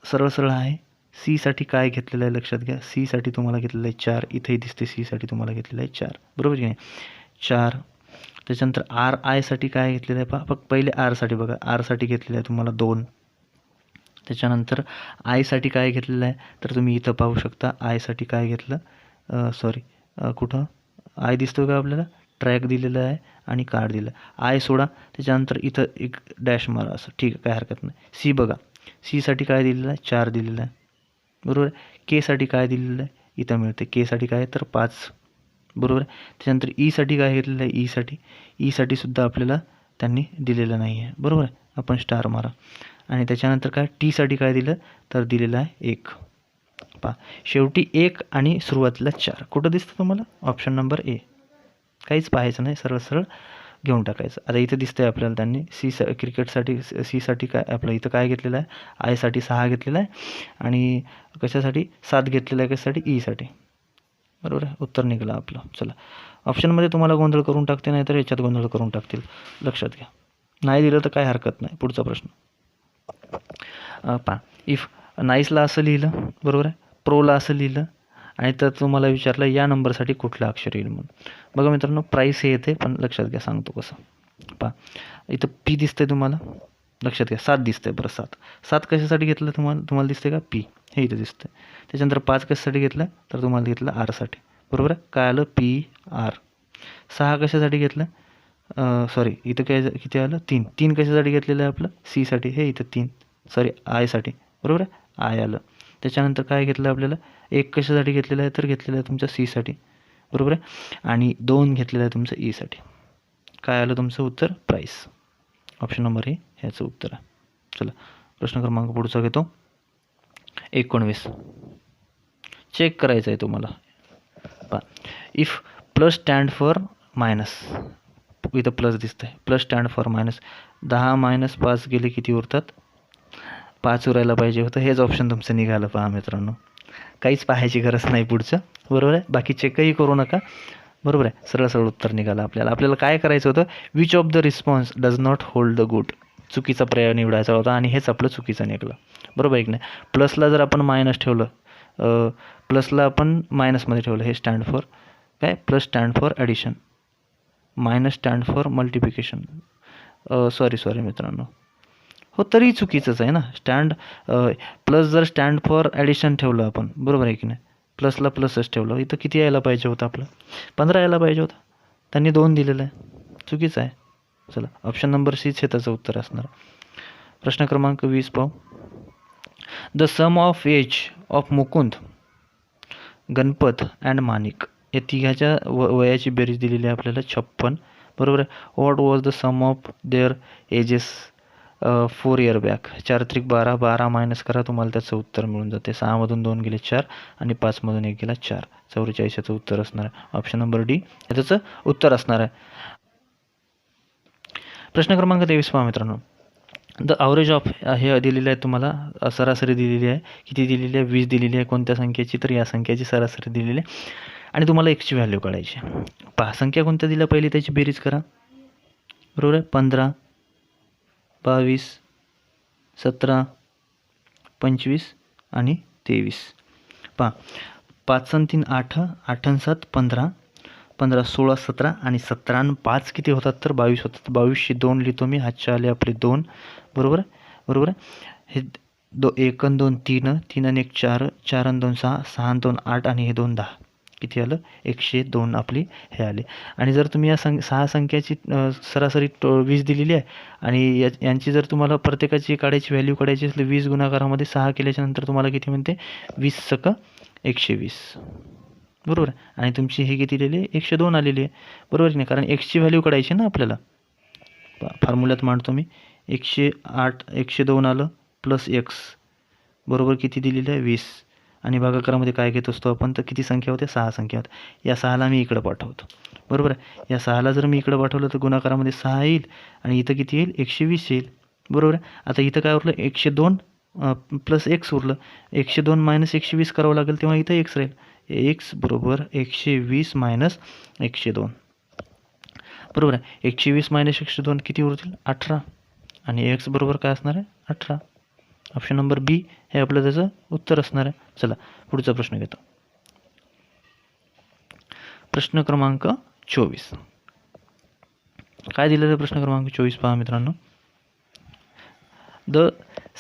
सरळ सरळ आहे. सीसाठी काय घेतलेलं आहे लक्षात घ्या. सीसाठी तुम्हाला घेतलेलं आहे 4. इथेही दिसते सीसाठी तुम्हाला घेतलेलं आहे 4. बरोबर की नाही? 4. त्याच्यानंतर आयसाठी काय घेतलेलं आहे? पहा फक्त पहिले आरसाठी बघा. आरसाठी घेतलेलं आहे तुम्हाला 2. त्याच्यानंतर आयसाठी काय घेतलेलं आहे तर तुम्ही इथं पाहू शकता. आयसाठी काय घेतलं, सॉरी कुठं आय दिसतो का आपल्याला? ट्रॅक दिलेलं आहे आणि कार्ड दिलं आहे. आय सोडा, त्याच्यानंतर इथं एक डॅश मारा असं. ठीक आहे, काय हरकत नाही. सी बघा. सीसाठी काय दिलेलं आहे? 4 दिलेलं आहे. बरोबर आहे. केसाठी काय दिलेलं आहे? इथं मिळते. केसाठी काय तर 5. बरोबर आहे. त्याच्यानंतर ईसाठी काय घेतलेलं आहे? ईसाठी सुद्धा आपल्याला त्यांनी दिलेलं नाही आहे. बरोबर आहे. आपण स्टार मारा. आणि त्याच्यानंतर काय टीसाठी काय दिलं तर दिलेलं आहे 1. पहा शेवटी 1 आणि सुरुवातीला 4. कुठं दिसतं तुम्हाला? Option number A. काहीच पाहायचं नाही, सरळ सरळ घेऊन टाकायचं. आता इथं दिसतंय आपल्याला त्यांनी क्रिकेटसाठी सीसाठी काय आपलं इथं काय घेतलेलं आहे? आयसाठी 6 घेतलेलं आहे आणि कशासाठी 7 घेतलेलं आहे? कशासाठी? ईसाठी. बरोबर आहे. उत्तर निघालं आपलं. चला ऑप्शनमध्ये तुम्हाला गोंधळ करून टाकते, नाही तर याच्यात गोंधळ करून टाकतील. लक्षात घ्या. नाही दिलं तर काय हरकत नाही. पुढचा प्रश्न पहा. इफ नाईसला असं लिहिलं, बरोबर आहे, प्रोला असं लिहिलं आणि तर तुम्हाला विचारलं या नंबरसाठी कुठलं अक्षर येईल म्हणून. बघा मित्रांनो, प्राईस हे येते, पण लक्षात घ्या सांगतो कसं. पहा इथं पी दिसतंय तुम्हाला, लक्षात घ्या. 7 दिसतंय. बरं 7 कशासाठी घेतलं तुम्हाला दिसते का? पी हे इथं दिसतंय. त्याच्यानंतर 5 कशासाठी घेतलं तर तुम्हाला घेतलं आरसाठी. बरोबर आहे. काय आलं? P R. 6 कशासाठी घेतलं? सॉरी इथं काय किती आलं? 3 कशासाठी घेतलेलं आहे आपलं? सीसाठी. हे इथं 3 सॉरी आयसाठी. बरोबर आहे. आय आलं. त्याच्यानंतर काय घेतलं आपल्याला? 1 कशासाठी घेतलेलं आहे तर घेतलेलं आहे तुमच्या सीसाठी. बरोबर आहे. आणि 2 घेतलेलं आहे तुमचं ईसाठी. काय आलं तुमचं उत्तर? प्राईस. ऑप्शन नंबर ए ह्याचं उत्तर आहे. चला प्रश्न क्रमांक पुढचा घेतो 19. चेक करायचं आहे तुम्हाला. पहा if plus stand for minus, इथं प्लस दिसतंय. Plus stand for minus. 10 - 5 गेले किती उरतात? 5 उरायला पाहिजे होतं. हेच ऑप्शन तुमचं निघालं. पहा मित्रांनो, काहीच पाहायची गरज नाही पुढचं. बरोबर आहे. बाकी चेकही करू नका. बरोबर आहे. सरळ सरळ उत्तर निघालं आपल्याला काय करायचं होतं? Which of the response does not hold the good. चुकीचा पर्याय निवडायचा होता आणि हेच आपलं चुकीचं निघालं. बरोबर आहे की नाही? प्लसला जर आपण मायनस ठेवलं, प्लसला आपण मायनसमध्ये ठेवलं, हे स्टँड फॉर काय? Plus stand for addition, minus stand for multiplication. Sorry मित्रांनो, हो तरी चुकीचंच आहे ना. प्लस जर स्टँड फॉर ॲडिशन ठेवलं आपण, बरोबर आहे की नाही, प्लसला प्लसच ठेवलं, इथं किती यायला पाहिजे होतं आपलं? 15 यायला पाहिजे होतं. त्यांनी 2 दिलेलं आहे. चुकीचं आहे. चला ऑप्शन नंबर सीच हे त्याचं उत्तर असणार. प्रश्न क्रमांक 20 पाहू. The sum of age of Mukund, Ganpat and Manik या तिघाच्या वयाची बेरीज दिलेली आहे आपल्याला 56. बरोबर आहे. What was the sum of their ages 4 year back. 4 त्रिक 12, 12 मायनस करा, तुम्हाला त्याचं उत्तर मिळून जाते. 6मधून 2 गेले 4 आणि 5मधून 1 गेला 4. 44 याचं उत्तर असणार आहे. ऑप्शन नंबर डी हे त्याचं उत्तर असणार आहे. प्रश्न क्रमांक 23 पहा मित्रांनो. द ॲव्हरेज ऑफ हे दिलेलं आहे तुम्हाला, सरासरी दिलेली आहे. किती दिलेली आहे? 20 दिलेली आहे. कोणत्या संख्येची? तर या संख्येची सरासरी दिलेली आहे आणि तुम्हाला एक्सची व्हॅल्यू काढायची. पहा संख्या कोणत्या दिल्या, पहिली त्याची बेरीज करा. बरोबर आहे. 15, 22, 17, 25 आणि 23. पहा 5 आणि 3 8, 8 आणि 7 15, 15 16 17 आणि 17 आणि 5 किती होतात? तर 22 होतात. 22शी 2 लिहितो मी. हातच्या आले आपले 2. बरोबर आहे. बरोबर आहे. हे 1 आणि 2 3, 3 आणि 1 4, 4 आणि 2 6, 6 आणि 2 8 आणि हे 2 10. किती आलं? 102 आपली हे आले. आणि जर तुम्ही या 6 संख्याची सरासरी 20 दिलेली आहे आणि यांची जर तुम्हाला प्रत्येकाची काढायची व्हॅल्यू काढायची असली 20 गुणाकारामध्ये 6 केल्याच्या नंतर तुम्हाला किती म्हणते? 20 सक 120. बरोबर आहे. आणि तुमची हे किती दिलेली आहे? 102 आलेली आहे. बरोबर की नाही? कारण एक्सची व्हॅल्यू काढायची ना आपल्याला. फॉर्म्युल्यात मांडतो मी. 108 102 आलं प्लस एक्स बरोबर किती दिलेलं आहे? 20. आणि भागाकारामध्ये काय घेत असतो आपण? तर किती संख्या होत्या? 6 संख्या होत्या. या 6ला मी इकडं पाठवतो. बरोबर आहे. या 6ला जर मी इकडं पाठवलं तर गुणाकारामध्ये 6 येईल आणि इथं किती येईल? 120 येईल. बरोबर आहे. आता इथं काय उरलं? 102 प्लस एक्स उरलं. 102 मायनस 120 करावं लागेल, तेव्हा इथं एक्स राहील. एक्स बरोबर 120 मायनस 102. बरोबर आहे. 120 मायनस 102 किती उरतील? 18. आणि एक्स बरोबर काय असणार आहे? 18. ऑप्शन नंबर बी हे आपलं त्याचं उत्तर असणार आहे. चला पुढचा प्रश्न घेतो. प्रश्न क्रमांक 24. काय दिलेलं आहे प्रश्न क्रमांक 24 पहा मित्रांनो. The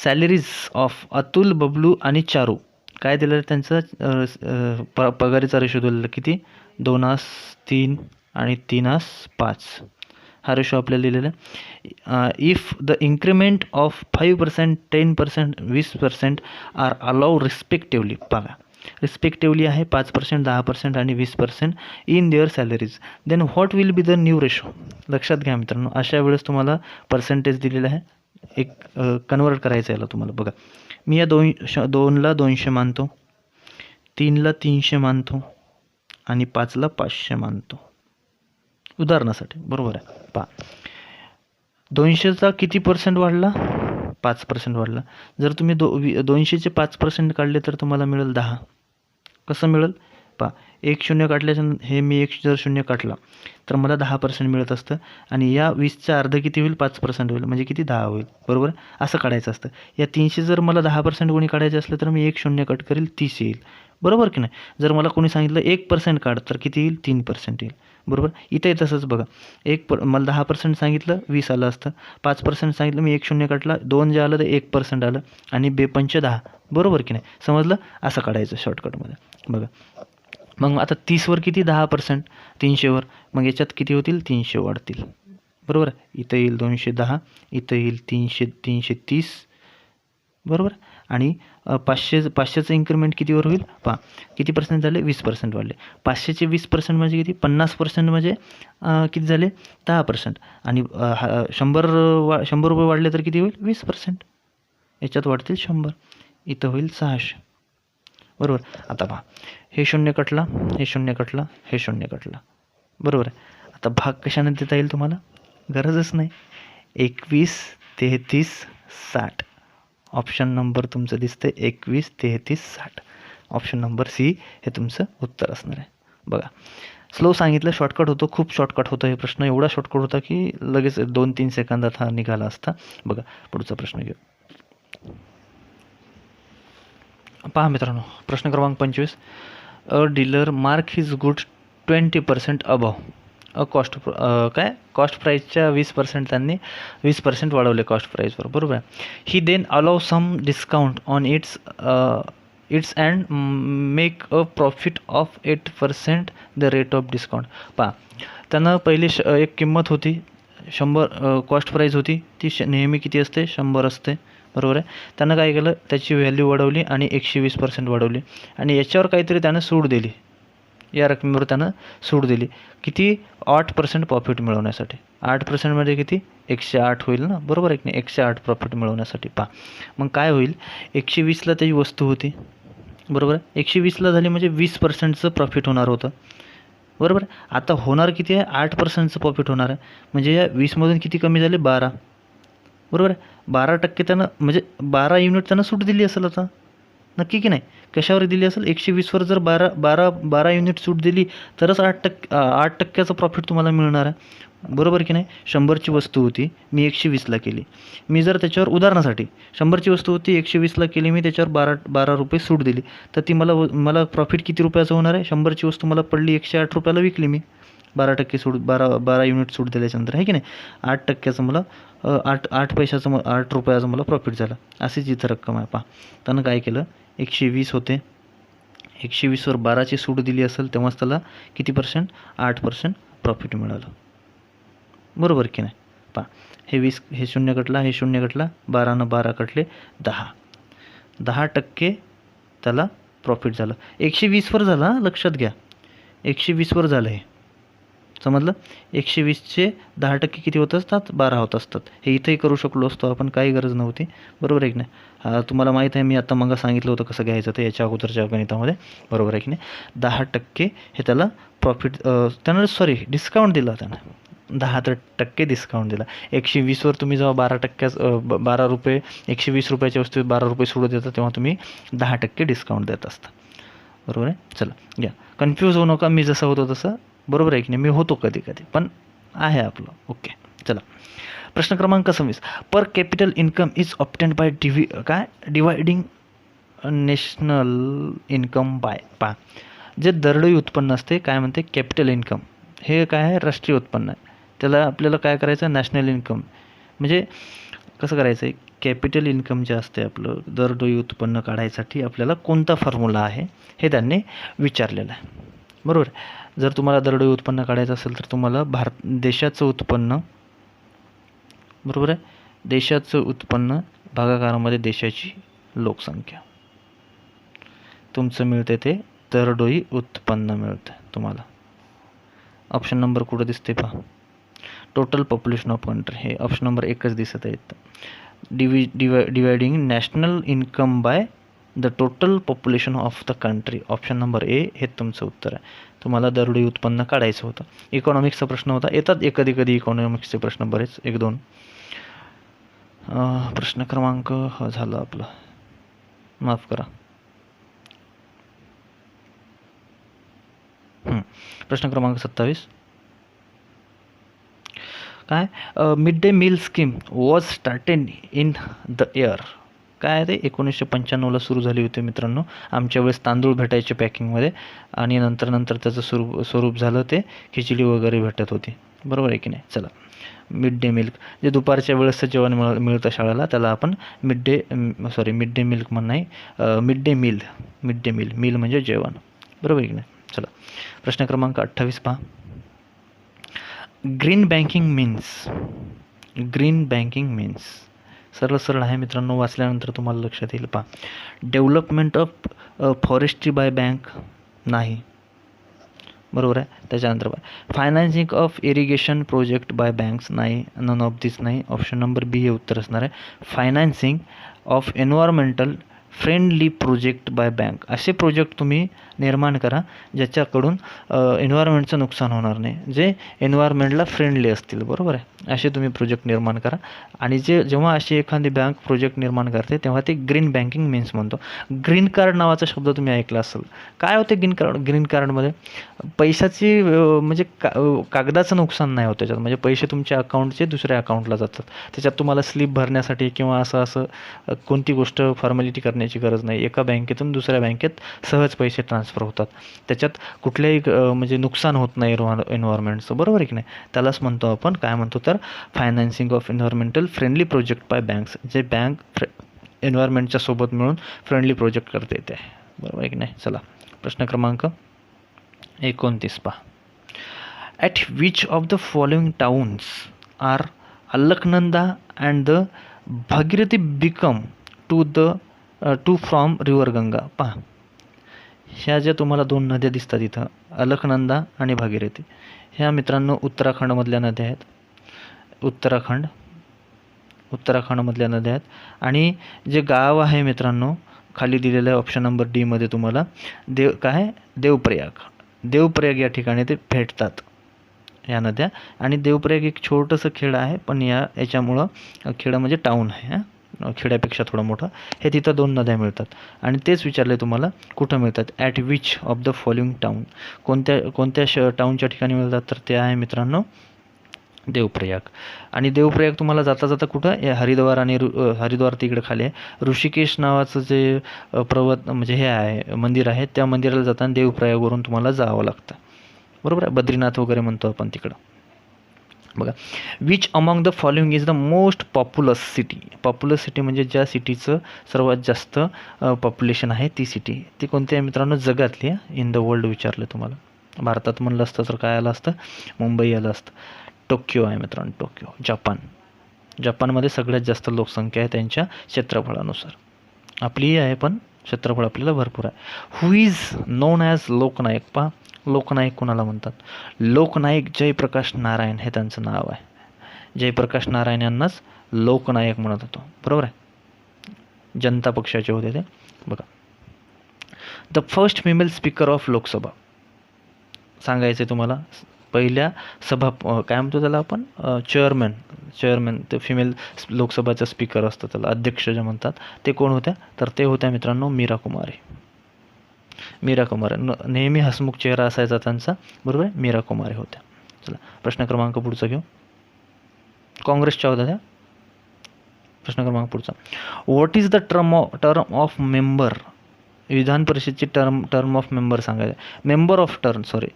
salaries of Atul, Bablu आणि चारू काय दिलेलं आहे? त्यांचं पगारीचा रेशो दिलेला किती? 2:3 आणि 3:5 हा रेशो आपल्याला दिलेला आहे. If the increment of 5%, 10%, 20% are allow respectively. बघा रिस्पेक्टिवली आहे 5%, 10% आणि 20% in their salaries, then what will be the new ratio. लक्षात घ्या मित्रांनो, अशा वेळेस तुम्हाला पर्सेंटेज दिलेलं आहे. एक कन्वर्ट करायचं याला तुम्हाला. बघा मी या 2ला 200 मानतो, 3ला 300 मानतो आणि 5ला 500 मानतो उदाहरणासाठी. बरोबर आहे. पहा 200चा किती पर्सेंट वाढला? 5% वाढला. जर तुम्ही 200चे 5% काढले तर तुम्हाला मिळेल 10. कसं मिळेल? पहा 1 शून्य काढल्याच्या हे मी 1 जर शून्य काढला तर मला 10% मिळत असतं आणि या 20चा अर्ध किती होईल? 5% होईल, म्हणजे किती? 10 होईल. बरोबर असं काढायचं असतं. या 300 जर मला 10% कोणी काढायचे असलं तर मी 1 शून्य कट करेल, 30 येईल. बरोबर की नाही? जर मला कोणी सांगितलं 1% काढ तर किती येईल? 3% येईल. बरोबर. इथे तसंच बघा मला 10% सांगितलं 20 आलं असतं. 5% सांगितलं मी 1 शून्य काढला 2 जे आलं ते 1% आलं आणि 2×5 10. बरोबर की नाही? समजलं? असं काढायचं शॉर्टकटमध्ये. बघा मग आता 30वर किती? 10%. 300वर मग याच्यात किती होतील? 300 वाढतील. बरोबर. इथं येईल 210, इथं येईल 330. बरोबर. आणि 500चं इन्क्रीमेंट कितीवर होईल? पहा किती पर्सेंट झाले? 20% वाढले. 500चे 20% म्हणजे किती? 50% म्हणजे किती झाले? 10%. आणि 100 रुपये वाढले तर किती होईल? 20%. याच्यात वाढतील 100. इथं होईल 600. बरोबर. आता पहा हे शून्य कटला, हे शून्य कटला, हे शून्य कटला. बरोबर आहे. आता भाग कशाने देता येईल तुम्हाला? गरजच नाही. 21, 33, 60. ऑप्शन नंबर तुमचं दिसतं 21, 33, 60. ऑप्शन नंबर सी हे तुमचं उत्तर असणार आहे. बघा स्लो सांगितलं, शॉर्टकट होतो, खूप शॉर्टकट होतं. हे प्रश्न एवढा शॉर्टकट होता की लगेच 2-3 सेकंदात हा निघाला असता. बघा पुढचा प्रश्न घेऊ. पहा मित्रांनो प्रश्न क्रमांक 25. A dealer mark his good 20% above a cost cost प्राईसच्या 20% त्यांनी 20% वाढवले कॉस्ट प्राईसवर. बरोबर आहे. He then allow some discount on its and make a profit of 8% the rate of discount. पहा त्यांना पहिले एक किंमत होती 100, कॉस्ट प्राईस होती ती नेहमी किती असते? 100 असते. बरोबर आहे. त्यानं काय केलं? त्याची व्हॅल्यू वाढवली आणि 120% वाढवली आणि याच्यावर काहीतरी त्यानं सूट दिली. या रकमेवर त्यानं सूट दिली. किती? 8% प्रॉफिट मिळवण्यासाठी. 8%मध्ये किती? 108 होईल ना, बरोबर आहे की नाही? 108 प्रॉफिट मिळवण्यासाठी. पहा मग काय होईल, 120ला त्याची वस्तू होती, बरोबर आहे. 120ला झाली म्हणजे 20%चं प्रॉफिट होणार होतं, बरोबर आहे. आता होणार किती आहे? 8%चं प्रॉफिट होणार आहे. म्हणजे या 20मधून किती कमी झाले? 12, बरोबर आहे. 12% त्यानं म्हणजे 12 युनिट त्यानं सूट दिली असेल आता, नक्की की नाही? कशावर दिली असेल? 120वर जर 12 युनिट सूट दिली तरच 8% प्रॉफिट तुम्हाला मिळणार आहे, बरोबर की नाही? 100ची वस्तू होती, मी 120ला केली. मी जर त्याच्यावर उदाहरणासाठी 100ची वस्तू होती, 120ला केली मी, त्याच्यावर 12 रुपये सूट दिली, तर ती मला प्रॉफिट किती रुपयाचं होणार आहे? 100ची वस्तू मला पडली 108 रुपयाला, विकली मी 12% सूट, 12 युनिट सूट दिल्याच्यानंतर, आहे की नाही? 8%चं मला 8 पैशाचं 8 रुपयाचं मला प्रॉफिट झालं. अशीच इथं रक्कम आहे. पहा त्यानं काय केलं, 120 होते, 120वर 12ची सूट दिली असेल तेव्हाच त्याला किती %? 8% प्रॉफिट मिळालं, बरोबर की नाही? पहा हे 20, हे 0 कटला, हे 0 कटला, 12नं 12 कटले 10% त्याला प्रॉफिट झालं. 120वर झालं, लक्षात घ्या, 120वर झालं हे, समजलं? 120चे 10% किती होत असतात? 12 होत असतात. हे इथंही करू शकलो असतो आपण, काही गरज नव्हती, बरोबर आहे की नाही? तुम्हाला माहीत आहे, मी आता मग सांगितलं होतं कसं घ्यायचं ते याच्या अगोदरच्या गणितामध्ये, बरोबर आहे की नाही? 10% हे त्याला प्रॉफिट, त्यानं डिस्काउंट दिला, त्यानं 10% डिस्काउंट दिला. 120वर तुम्ही जेव्हा 12 रुपये, 120 रुपयाच्या वस्तू 12 रुपये सोडत देता तेव्हा तुम्ही 10% डिस्काउंट देत असता, बरोबर आहे. चला घ्या, कन्फ्यूज होऊ नका, मी जसं होतो तसं, बरोबर आहे की नाही? मी होतो कधी कधी, पण आहे आपलं ओके. चला प्रश्न क्रमांक 26. Per capital income is obtained by dividing national income by. पहा जे दरडोई उत्पन्न असते, काय म्हणते? Capital income. हे काय आहे? राष्ट्रीय उत्पन्न आहे. त्याला आपल्याला काय करायचं? National income. म्हणजे कसं करायचं आहे? कॅपिटल इन्कम जे असते आपलं दरडोई उत्पन्न काढायसाठी आपल्याला कोणता फॉर्म्युला आहे हे त्यांनी विचारलेलं आहे, बरोबर. जर तुम्हाला दरडोई उत्पन्न काढायचं असेल तर तुम्हाला देशाचं उत्पन्न, बरोबर आहे, देशाचं उत्पन्न भागाकारामध्ये देशाची लोकसंख्या, तुमचं मिळते ते दरडोई उत्पन्न मिळतं तुम्हाला. ऑप्शन नंबर कुठं दिसते? पहा, टोटल पॉप्युलेशन ऑफ कंट्री, हे ऑप्शन नंबर 1च दिसत आहे. Dividing national income by the total population of the country, option number A हे तुमचं उत्तर आहे. तुम्हाला दरडोई उत्पन्न काढायचं होतं. इकॉनॉमिक्सचा प्रश्न होता, येतात कधी कधी इकॉनॉमिक्सचे प्रश्न बरेच, 1-2. प्रश्न क्रमांक झालं आपलं, माफ करा. प्रश्न क्रमांक 27. काय? Mid day meal scheme was started in the year. काय ते 1995ला सुरू झाली होती मित्रांनो. आमच्या वेळेस तांदूळ भेटायचे पॅकिंगमध्ये, आणि नंतर त्याचं स्वरूप झालं ते खिचडी वगैरे भेटत होती, बरोबर आहे की नाही? चला, मिड डे मिल्क जे दुपारच्या वेळेसचं जेवण मिळतं शाळेला, त्याला आपण मिड डे मिल्क म्हण नाही, मिड डे मील म्हणजे जेवण, बरोबर आहे की नाही? चला प्रश्न क्रमांक 28 पहा. ग्रीन बँकिंग मीन्स सरळ आहे मित्रांनो, वाचल्यानंतर तुम्हाला लक्षात येईल. पहा, development of forestry bye bank नाही, बरोबर आहे. त्याच्यानंतर financing of irrigation project by banks नाही, नन ऑफ दिस नाही. ऑप्शन नंबर बी हे उत्तर असणार आहे. Financing of environmental friendly project by bank. असे प्रोजेक्ट तुम्ही निर्माण करा ज्याच्याकडून एन्व्हायरमेंटचं नुकसान होणार नाही, जे एन्व्हायरमेंटला फ्रेंडली असतील, बरोबर आहे. असे तुम्ही प्रोजेक्ट निर्माण करा. आणि जेव्हा अशी एखादी बँक प्रोजेक्ट निर्माण करते तेव्हा ते ग्रीन बँकिंग मीन्स म्हणतो. ग्रीन कार्ड नावाचा शब्द तुम्ही ऐकला असेल. काय होते ग्रीन कार्डमध्ये? पैशाची म्हणजे कागदाचं नुकसान नाही होत त्याच्यात, म्हणजे पैसे तुमच्या अकाउंटचे दुसऱ्या अकाउंटला जातात. त्याच्यात तुम्हाला स्लिप भरण्यासाठी किंवा असं कोणती गोष्ट फॉर्मॅलिटी करण्याची गरज नाही. एका बँकेतून दुसऱ्या बँकेत सहज पैसे ट्रान्सफर होतात. त्याच्यात कुठल्याही म्हणजे नुकसान होत नाही एन्व्हायरमेंटचं, बरोबर आहे की नाही? त्यालाच म्हणतो आपण, काय म्हणतो तर, financing of environmental friendly project by banks. जे बँक एन्व्हायरमेंटच्या सोबत मिळून फ्रेंडली प्रोजेक्ट करते ते, बरोबर आहे की नाही? चला प्रश्न क्रमांक 29 पहा. At which of the following towns are Alaknanda and the Bhagirathi become to from river Ganga. पहा, ह्या ज्या तुम्हाला 2 नद्या दिसतात इथं, अलकनंदा आणि भागीरथी, ह्या मित्रांनो उत्तराखंडमधल्या नद्या आहेत. उत्तराखंडमधल्या नद्या आहेत. आणि जे गाव आहे मित्रांनो, खाली दिलेलं आहे ऑप्शन नंबर डीमध्ये तुम्हाला, देवप्रयाग. देवप्रयाग या ठिकाणी ते भेटतात या नद्या. आणि देवप्रयाग एक छोटंसं खेडं आहे, पण याच्यामुळं खेडं म्हणजे टाऊन आहे हां, खेड्यापेक्षा थोडं मोठं. हे तिथं 2 नद्या मिळतात. आणि तेच विचारले तुम्हाला कुठं मिळतात, at which of the following town, कोणत्या टाऊनच्या ठिकाणी मिळतात, तर ते आहे मित्रांनो देवप्रयाग. आणि देवप्रयाग तुम्हाला जाता जाता कुठं, हरिद्वार आणि हरिद्वार तिकडे खाली आहे. ऋषिकेश नावाचं जे पर्वत म्हणजे हे आहे मंदिर आहे, त्या मंदिराला जाताना देवप्रयागवरून तुम्हाला जावं लागतं. बरोबर आहे, बद्रीनाथ वगैरे म्हणतो आपण तिकडं. बघा, which among the following is the most populous city. Populous city म्हणजे ज्या सिटीचं सर्वात जास्त पॉप्युलेशन आहे ती सिटी. ती कोणती आहे मित्रांनो, जगातली इन द वर्ल्ड विचारलं तुम्हाला. भारतात म्हणलं असतं तर काय आलं असतं, मुंबई आलं असतं. टोकियो आहे मित्रांनो, टोकियो, जपान. जपानमध्ये सगळ्यात जास्त लोकसंख्या आहे त्यांच्या क्षेत्रफळानुसार. आपलीही आहे पण क्षेत्रफळ आपल्याला भरपूर आहे. हु इज नोन ॲज लोकनायक. पहा, लोकनायक कोणाला म्हणतात, लोकनायक जयप्रकाश नारायण हे त्यांचं नाव आहे. जयप्रकाश नारायण यांनाच लोकनायक म्हणत होतो. बरोबर आहे, जनता पक्षाचे होते ते. बघा, the first female speaker of Lok Sabha सांगायचं आहे तुम्हाला. पहिल्या काय म्हणतो त्याला आपण, चेअरमॅन ते फिमेल लोकसभाचा स्पीकर असतं, त्याला अध्यक्ष जे म्हणतात, ते कोण होत्या, तर ते होत्या मित्रांनो मीरा कुमारी. नेहमी हसमुख चेहरा असायचा त्यांचा. बरोबर आहे, मीरा कुमारी होत्या. चला प्रश्न क्रमांक पुढचा घेऊ. काँग्रेसच्या होत्या त्या. प्रश्न क्रमांक पुढचा, what is the term of member. विधान परिषदची टर्म ऑफ मेंबर सांगायचं, member of term sorry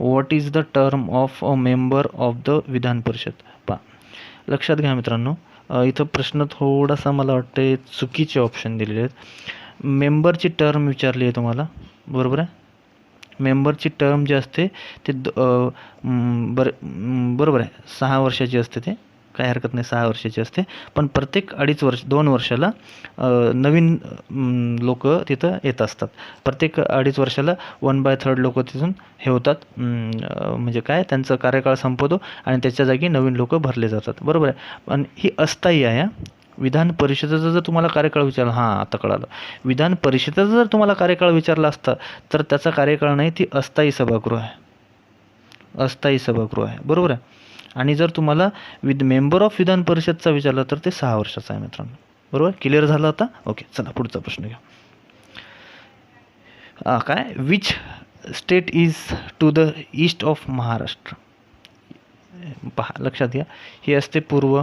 what is the term of a member of the Vidhan Parishad. पहा, लक्षात घ्या मित्रांनो, इथं प्रश्न थोडासा मला वाटते चुकीचे ऑप्शन दिलेले आहेत. मेंबरची टर्म विचारली आहे तुम्हाला. बरोबर आहे, मेंबरची टर्म जी असते ते बरोबर आहे 6 वर्षाची असते. ते काय हरकत नाही, 6 वर्षाची असते. पण प्रत्येक 2 वर्षाला नवीन लोक तिथं येत असतात. प्रत्येक 2.5 वर्षाला 1/3 लोक तिथून हे होतात, म्हणजे काय त्यांचा कार्यकाळ संपवतो आणि त्याच्या जागी नवीन लोक भरले जातात. बरोबर आहे, पण ही अस्थायी आहे. विधान परिषदेचा जर तुम्हाला कार्यकाळ विचारला, आता कळालं, विधान परिषदेचा जर तुम्हाला कार्यकाळ विचारला असता तर त्याचा कार्यकाळ नाही, ती अस्थायी सभागृह आहे. बरोबर आहे. आणि जर तुम्हाला मेंबर ऑफ विधान परिषदचा विचारला तर ते 6 वर्षाचा आहे मित्रांनो. बरोबर, क्लिअर झालं आता. ओके, चला पुढचा प्रश्न घ्या. काय, which state is to the east of Maharashtra. पहा, लक्षात घ्या, ही असते पूर्व,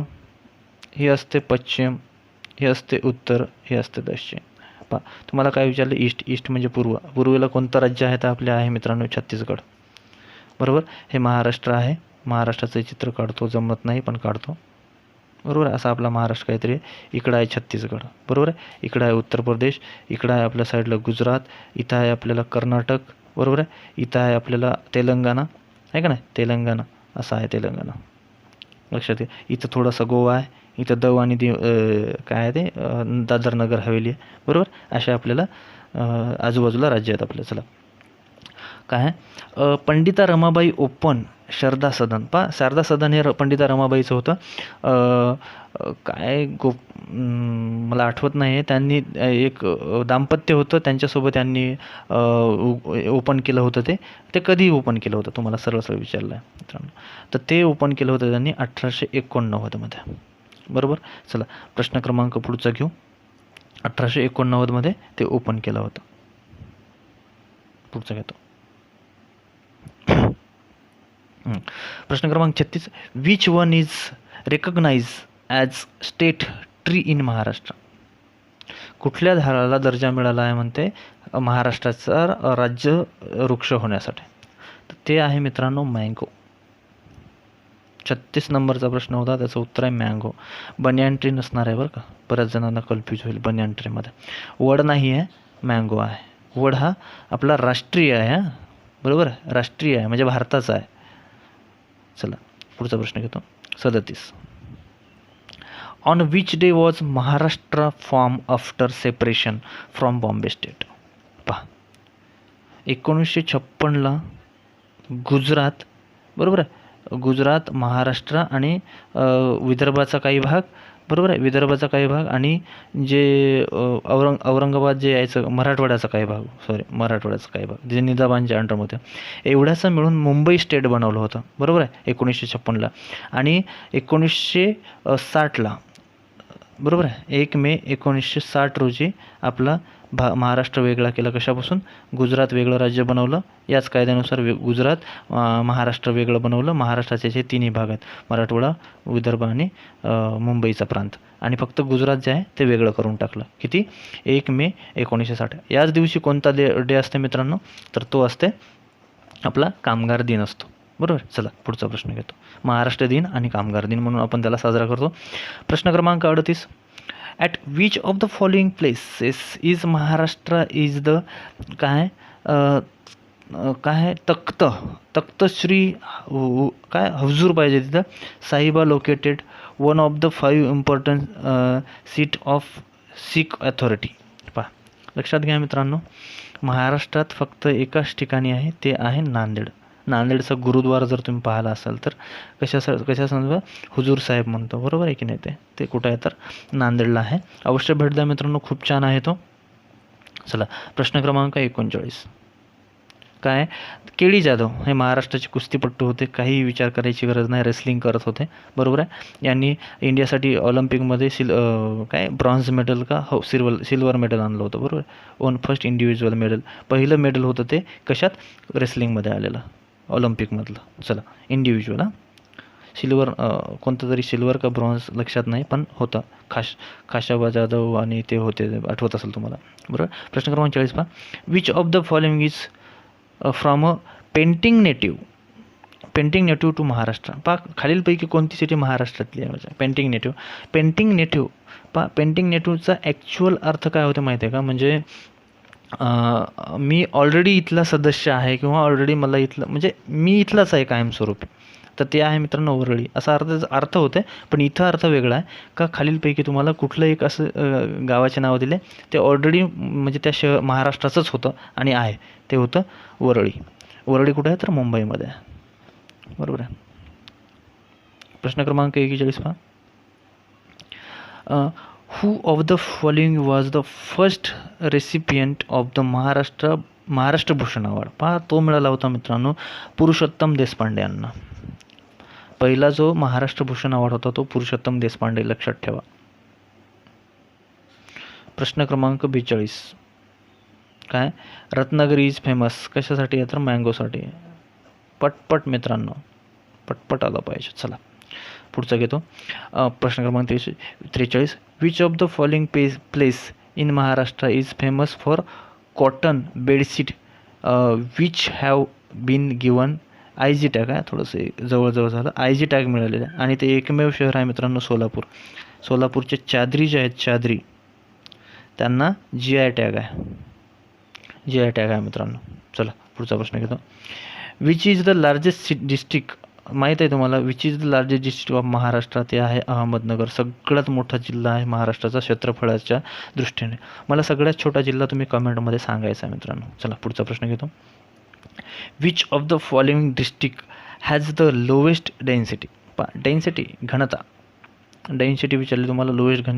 ही असते पश्चिम, ही असते उत्तर, ही असते दक्षिण. पहा, तुम्हाला काय विचारलं, ईस्ट म्हणजे पूर्वेला कोणतं राज्य आहे तर आपले आहे मित्रांनो छत्तीसगड. बरोबर, हे महाराष्ट्र आहे. महाराष्ट्राचं चित्र काढतो, जमत नाही पण काढतो. बरोबर, असा आपला महाराष्ट्र काहीतरी. इकडं आहे छत्तीसगड. बरोबर आहे, इकडं आहे उत्तर प्रदेश, इकडं आहे आपल्या साईडला गुजरात, इथं आहे आपल्याला कर्नाटक. बरोबर आहे, इथं आहे आपल्याला तेलंगणा आहे का नाही, तेलंगणा असं आहे तेलंगणा. लक्षात घ्या, इथं थोडासा गोवा आहे, इथं दव आणि काय आहे ते दादर नगर हवेली आहे. बरोबर, अशा आपल्याला आजूबाजूला राज्य आहेत आपल्या. चला काय, पंडिता रमाबाई ओपन शारदा सदन. पहा, शारदा सदन हे पंडिता रमाबाईचं होतं. काय मला आठवत नाही आहे. त्यांनी एक दाम्पत्य होतं, त्यांच्यासोबत त्यांनी ओपन केलं होतं. ते कधी ओपन केलं होतं तुम्हाला सरळ विचारलं आहे मित्रांनो. तर ते ओपन केलं होतं त्यांनी 1889 मध्ये. बरोबर, चला प्रश्न क्रमांक पुढचा घेऊ. 1889 मध्ये ते ओपन केलं होतं. पुढचा घेतो. प्रश्न क्रमांक 36, which one is recognise as state tree in Maharashtra. कुठल्या झाडाला दर्जा मिळाला आहे म्हणते महाराष्ट्राचा राज्य वृक्ष होण्यासाठी, तर ते आहे मित्रांनो मँगो. 36 नंबरचा प्रश्न होता, त्याचं उत्तर आहे मँगो. बनियान ट्री नसणार आहे बरं का, बऱ्याच जणांना कन्फ्यूज होईल. बनियान ट्रीमध्ये वड नाही आहे, मँगो आहे. वड हा आपला राष्ट्रीय आहे. बरोबर, राष्ट्रीय आहे म्हणजे भारताचा आहे. चला पुढचा प्रश्न घेतो. 37, on which day was Maharashtra form after separation from Bombay state. पहा, 1956ला गुजरात, बरोबर आहे, गुजरात, महाराष्ट्र आणि विदर्भाचा काही भाग, बरोबर आहे, विदर्भाचा काही भाग आणि जे औरंगाबाद जे यायचं मराठवाड्याचा काही भाग, मराठवाड्याचा काही भाग जे निजामांच्या अंडरमध्ये, एवढ्याचं मिळून मुंबई स्टेट बनवलं होतं, बरोबर आहे, 1956ला. आणि 1960ला, बरोबर आहे, 1 मे 1960 रोजी आपला महाराष्ट्र वेगळा केला. कशापासून? गुजरात वेगळं राज्य बनवलं. याच कायद्यानुसार गुजरात, महाराष्ट्र वेगळं बनवलं. महाराष्ट्राचे जे तिन्ही भाग आहेत, मराठवाडा, विदर्भ आणि मुंबईचा प्रांत, आणि फक्त गुजरात जे आहे ते वेगळं करून टाकलं. किती? 1 मे 1960. याच दिवशी कोणता डे असते मित्रांनो? तर तो असते आपला कामगार दिन असतो, बरोबर. चला पुढचा प्रश्न घेतो. महाराष्ट्र दिन आणि कामगार दिन म्हणून आपण त्याला साजरा करतो. प्रश्न क्रमांक 38. At which of the following places is Maharashtra is the काय तख्तश्री काय हुजूर पाहिजे तिथं साहिबा located one of the 5 important seat of Sikh authority. पहा, लक्षात घ्या मित्रांनो, महाराष्ट्रात फक्त एकाच ठिकाणी आहे, ते आहे नांदेड. नांदेडचा गुरुद्वारा जर तुम्ही पाहिला असाल तर कशा हुजूर साहेब म्हणतो, बरोबर आहे की नाही? ते कुठं आहे? तर नांदेडला आहे. अवश्य भेट द्या मित्रांनो, खूप छान आहे तो. चला प्रश्न क्रमांक 39. काय? केडी जाधव हे महाराष्ट्राचे कुस्तीपट्टू होते, काही विचार करायची गरज नाही, रेसलिंग करत होते, बरोबर आहे. यांनी इंडियासाठी ऑलिम्पिकमध्ये ब्रॉन्झ मेडल का हो सिल्वर मेडल आणलं होतं, बरोबर. फर्स्ट इंडिव्हिज्युअल मेडल, पहिलं मेडल होतं ते कशात? रेसलिंगमध्ये आलेलं, ऑलिम्पिकमधलं. चला इंडिव्हिज्युअल, सिल्वर, कोणतं तरी सिल्वर का ब्रॉन्झ लक्षात नाही, पण होतं. खाशाबा जाधव आणि ते होते, आठवत असेल तुम्हाला, बरोबर. प्रश्न क्रमांक 40 पहा. Which of the following is from a painting native to Maharashtra. पहा, खालीलपैकी कोणती सिटी महाराष्ट्रातली आहे? पेंटिंग नेटिव्ह पहा, पेंटिंग नेटिव्हचा ॲक्च्युअल अर्थ काय होते माहिती आहे का? म्हणजे मी ऑलरेडी इथला सदस्य आहे किंवा ऑलरेडी मला इथलं, म्हणजे मी इथलाच आहे कायमस्वरूपी, तर ते आहे मित्रांनो वरळी, असा अर्थ होते. पण इथं अर्थ वेगळा आहे का? खालीलपैकी तुम्हाला कुठलं एक असं गावाचे नाव दिले, ते ऑलरेडी म्हणजे त्या महाराष्ट्राचंच होतं आणि आहे, ते होतं वरळी. वरळी कुठं आहे? तर मुंबईमध्ये आहे, बरोबर आहे. प्रश्न क्रमांक 41 पहा. Who of the following was the first recipient of the Maharashtra Bhushan award. पहा, तो मिळाला होता मित्रांनो पुरुषोत्तम देशपांडे यांना. पहिला जो महाराष्ट्र भूषण अवॉर्ड होता तो पुरुषोत्तम देशपांडे, लक्षात ठेवा. प्रश्न क्रमांक 42. काय? रत्नागिरी इज फेमस कशासाठी आहे? तर मँगोसाठी. पटपट मित्रांनो, पटपट आलं पाहिजे. चला पुढचा घेतो. प्रश्न क्रमांक 43. Which of the following place in Maharashtra is famous for cotton bedsheet which have been given IG tag आहे, थोडंसं जवळजवळ झालं, IG टॅग मिळालेलं आहे. आणि ते एकमेव शहर आहे मित्रांनो सोलापूर. सोलापूरचे चादरी जे आहेत, चादरी, त्यांना GI टॅग आहे, GI टॅग आहे मित्रांनो. चला पुढचा प्रश्न घेतो. Which is the largest district, माहीत आहे तुम्हाला, which is the largest district of Maharashtra? ते आहे अहमदनगर. सगळ्यात मोठा जिल्हा आहे महाराष्ट्राचा क्षेत्रफळाच्या दृष्टीने. मला सगळ्यात छोटा जिल्हा तुम्ही कमेंटमध्ये सांगायचा आहे मित्रांनो. चला पुढचा प्रश्न घेतो. Which of the following district has the lowest density? Density, घनता, डेन्सिटी विचारली तुम्हाला, लोवेस्ट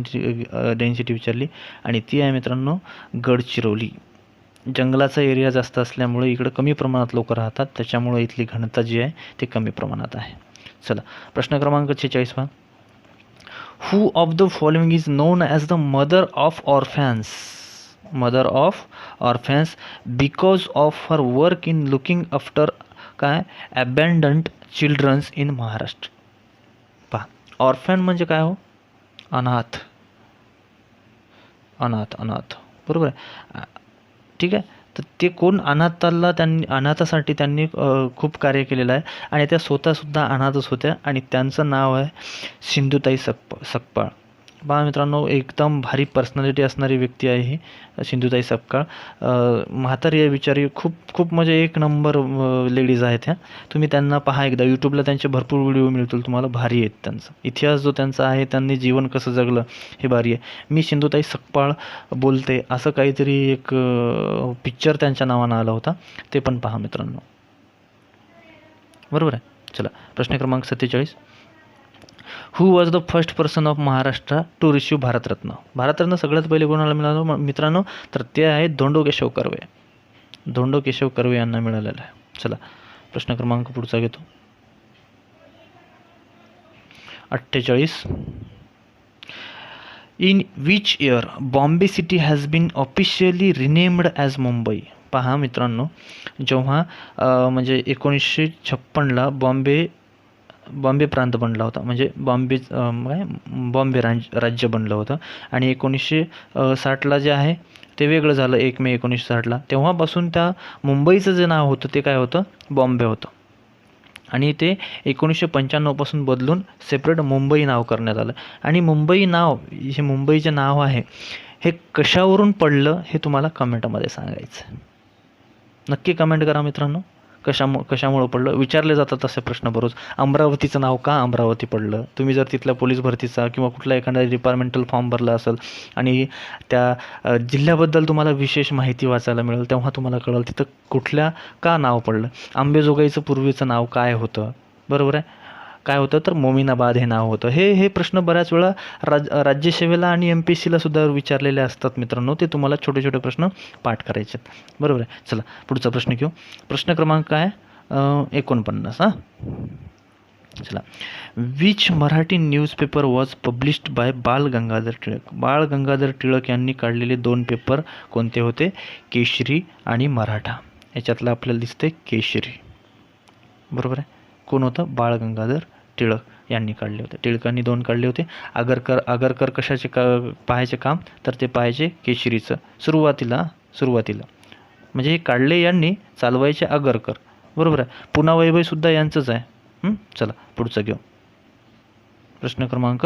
डेन्सिटी विचारली, आणि ती आहे मित्रांनो गडचिरोली. जंगलाचा एरिया जास्त असल्यामुळे इकडं कमी प्रमाणात लोक राहतात, त्याच्यामुळे इथली घनता जी आहे ते कमी प्रमाणात आहे. चला प्रश्न क्रमांक 46 पहा. Who of the following is known as the mother of orphans because of her work in looking after काय? Abandoned childrens in Maharashtra. पहा, ऑर्फॅन म्हणजे काय हो? अनाथ, बरोबर आहे. ठीक आहे, तर ते कोण? अनाथासाठी त्यांनी खूप कार्य केलेलं आहे, आणि त्या स्वतःसुद्धा अनाथच होत्या, आणि त्यांचं नाव आहे सिंधुताई सकपाळ. पहा मित्रांनो, एकदम भारी पर्सनॅलिटी असणारी व्यक्ती आहे ही सिंधुताई सपकाळ. म्हातारी आहे बिचारी, खूप म्हणजे एक नंबर लेडीज आहेत ह्या. तुम्ही त्यांना पहा एकदा, यूट्यूबला त्यांचे भरपूर व्हिडिओ मिळतील तुम्हाला, भारी आहेत त्यांचा इतिहास जो त्यांचा आहे, त्यांनी जीवन कसं जगलं हे भारी आहे. मी सिंधुताई सपकाळ बोलते असं काहीतरी एक पिक्चर त्यांच्या नावानं आला होता, ते पण पहा मित्रांनो. बरोबर आहे. चला, प्रश्न क्रमांक 47. Who was the first person of Maharashtra to receive Bharat Ratna? Bharat Ratna सगळ्यात पहिले कोणाला मिळालं मित्रांनो? तर ते आहेत धोंडो केशव कर्वे. धोंडो केशव कर्वे यांना मिळालेलं आहे. चला, प्रश्न क्रमांक पुढचा घेतो. 48. In which year Bombay city has been officially renamed as Mumbai? पहा मित्रांनो, जेव्हा म्हणजे 1956ला बॉम्बे प्रांत बनला होता, म्हणजे बॉम्बे राज्य बनलं होतं. आणि 1960ला जे आहे ते वेगळं झालं, 1 मे 1960ला. तेव्हापासून त्या मुंबईचं जे नाव होतं ते काय होतं? बॉम्बे होतं. आणि ते 1995पासून बदलून सेपरेट मुंबई नाव करण्यात आलं. आणि मुंबई नाव, हे मुंबईचे नाव आहे, हे कशावरून पडलं हे तुम्हाला कमेंटमध्ये सांगायचं. नक्की कमेंट करा मित्रांनो, कशामुळं पडलं. विचारले जातात असे प्रश्न बरोच. अमरावतीचं नाव का अमरावती पडलं? तुम्ही जर तिथल्या पोलीस भरतीचा किंवा कुठला एखादा डिपार्टमेंटल फॉर्म भरला असेल आणि त्या जिल्ह्याबद्दल तुम्हाला विशेष माहिती वाचायला मिळेल, तेव्हा तुम्हाला कळेल तिथं कुठल्या का नाव पडलं. अंबेजोगाईचं पूर्वीचं नाव काय होतं? बरोबर आहे, काय होतं? तर मोमिनाबाद हे नाव होतं. हे प्रश्न बऱ्याच वेळा राज्यसेवेला आणि MPSCला सुद्धा विचारलेले असतात मित्रांनो. ते तुम्हाला छोटे छोटे प्रश्न पाठ करायचे आहेत. बरोबर आहे. चला, पुढचा प्रश्न घेऊ. प्रश्न क्रमांक काय? 49. चला, which Marathi newspaper was published by Bal Gangadhar Tilak? Bal Gangadhar Tilak यांनी काढलेले 2 पेपर कोणते होते? केशरी आणि मराठा. याच्यातलं आपल्याला दिसते केशरी. बरोबर आहे. कोण होतं? बाळ गंगाधर टिळक यांनी काढले होते. टिळकांनी 2 काढले होते. आगरकर कशाचे पाहायचे काम? तर ते पाहायचे केशरीचं. सुरुवातीला म्हणजे हे काढले यांनी, चालवायचे आगरकर. बरोबर आहे. पुना वैभवसुद्धा यांचंच आहे. चला, पुढचं घेऊ. प्रश्न क्रमांक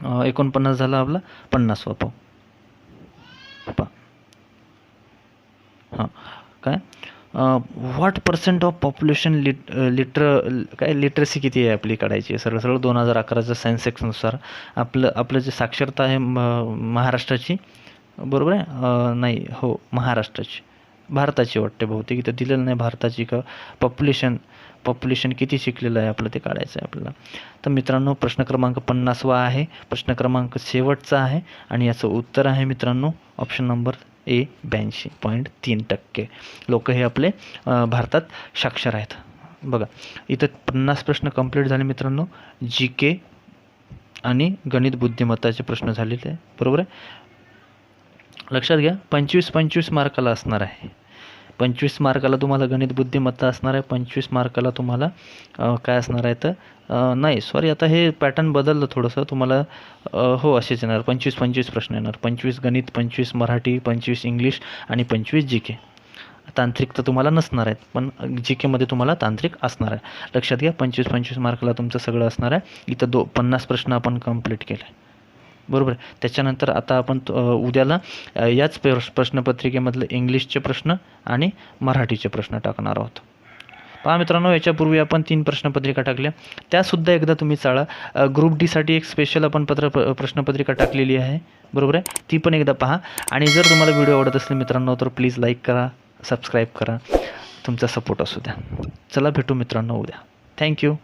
49 झाला आपला. 50वा पाहू. हां, काय? What percent of population literacy किती आहे आपली काढायची? सरळ 2011च्या सेन्सेक्सनुसार आपलं जे साक्षरता आहे महाराष्ट्राची, बरोबर आहे? नाही, हो, महाराष्ट्राची, भारताची वाटते बहुतेक, इथं दिलेलं नाही भारताची का. पॉप्युलेशन किती शिकलेलं आहे आपलं ते काढायचं आहे आपल्याला. तर मित्रांनो, प्रश्न क्रमांक 50वा आहे. प्रश्न क्रमांक शेवटचा आहे आणि याचं उत्तर आहे मित्रांनो ऑप्शन नंबर A, 82.3% लोक हे आपले भारतात साक्षर आहेत. बघा, इथं 50 प्रश्न कंप्लीट झाले मित्रांनो. GK आणि गणित बुद्धिमत्ताचे प्रश्न झालेले आहे. बरोबर आहे. लक्षात घ्या, 25 मार्काला असणार आहे. 25 मार्काला तुम्हाला गणित बुद्धिमत्ता असणार आहे. 25 मार्काला तुम्हाला काय असणार आहे? तर नाही, सॉरी, आता हे पॅटर्न बदललं थोडंसं. तुम्हाला हो, असेच येणार. 25 प्रश्न येणार. 25 गणित, 25 मराठी, 25 इंग्लिश आणि 25 GK. तांत्रिक तर तुम्हाला नसणार आहेत, पण GKमध्ये तुम्हाला तांत्रिक असणार आहे. लक्षात घ्या, 25 मार्काला तुमचं सगळं असणार आहे. इथं 50 प्रश्न आपण कंप्लीट केले. बरोबर. त्याच्यानंतर आता आपण उद्याला याच प्रश्नपत्रिकेमधले इंग्लिशचे प्रश्न आणि मराठीचे प्रश्न टाकणार आहोत. पहा मित्रांनो, याच्यापूर्वी आपण 3 प्रश्नपत्रिका टाकल्या, त्यासुद्धा एकदा तुम्ही चाळा. ग्रुप डीसाठी एक स्पेशल आपण प्रश्नपत्रिका टाकलेली आहे. बरोबर आहे, ती पण एकदा पहा. आणि जर तुम्हाला व्हिडिओ आवडत असेल मित्रांनो, तर प्लीज लाईक करा, सबस्क्राईब करा. तुमचा सपोर्ट असू द्या. चला, भेटू मित्रांनो उद्या. थँक्यू.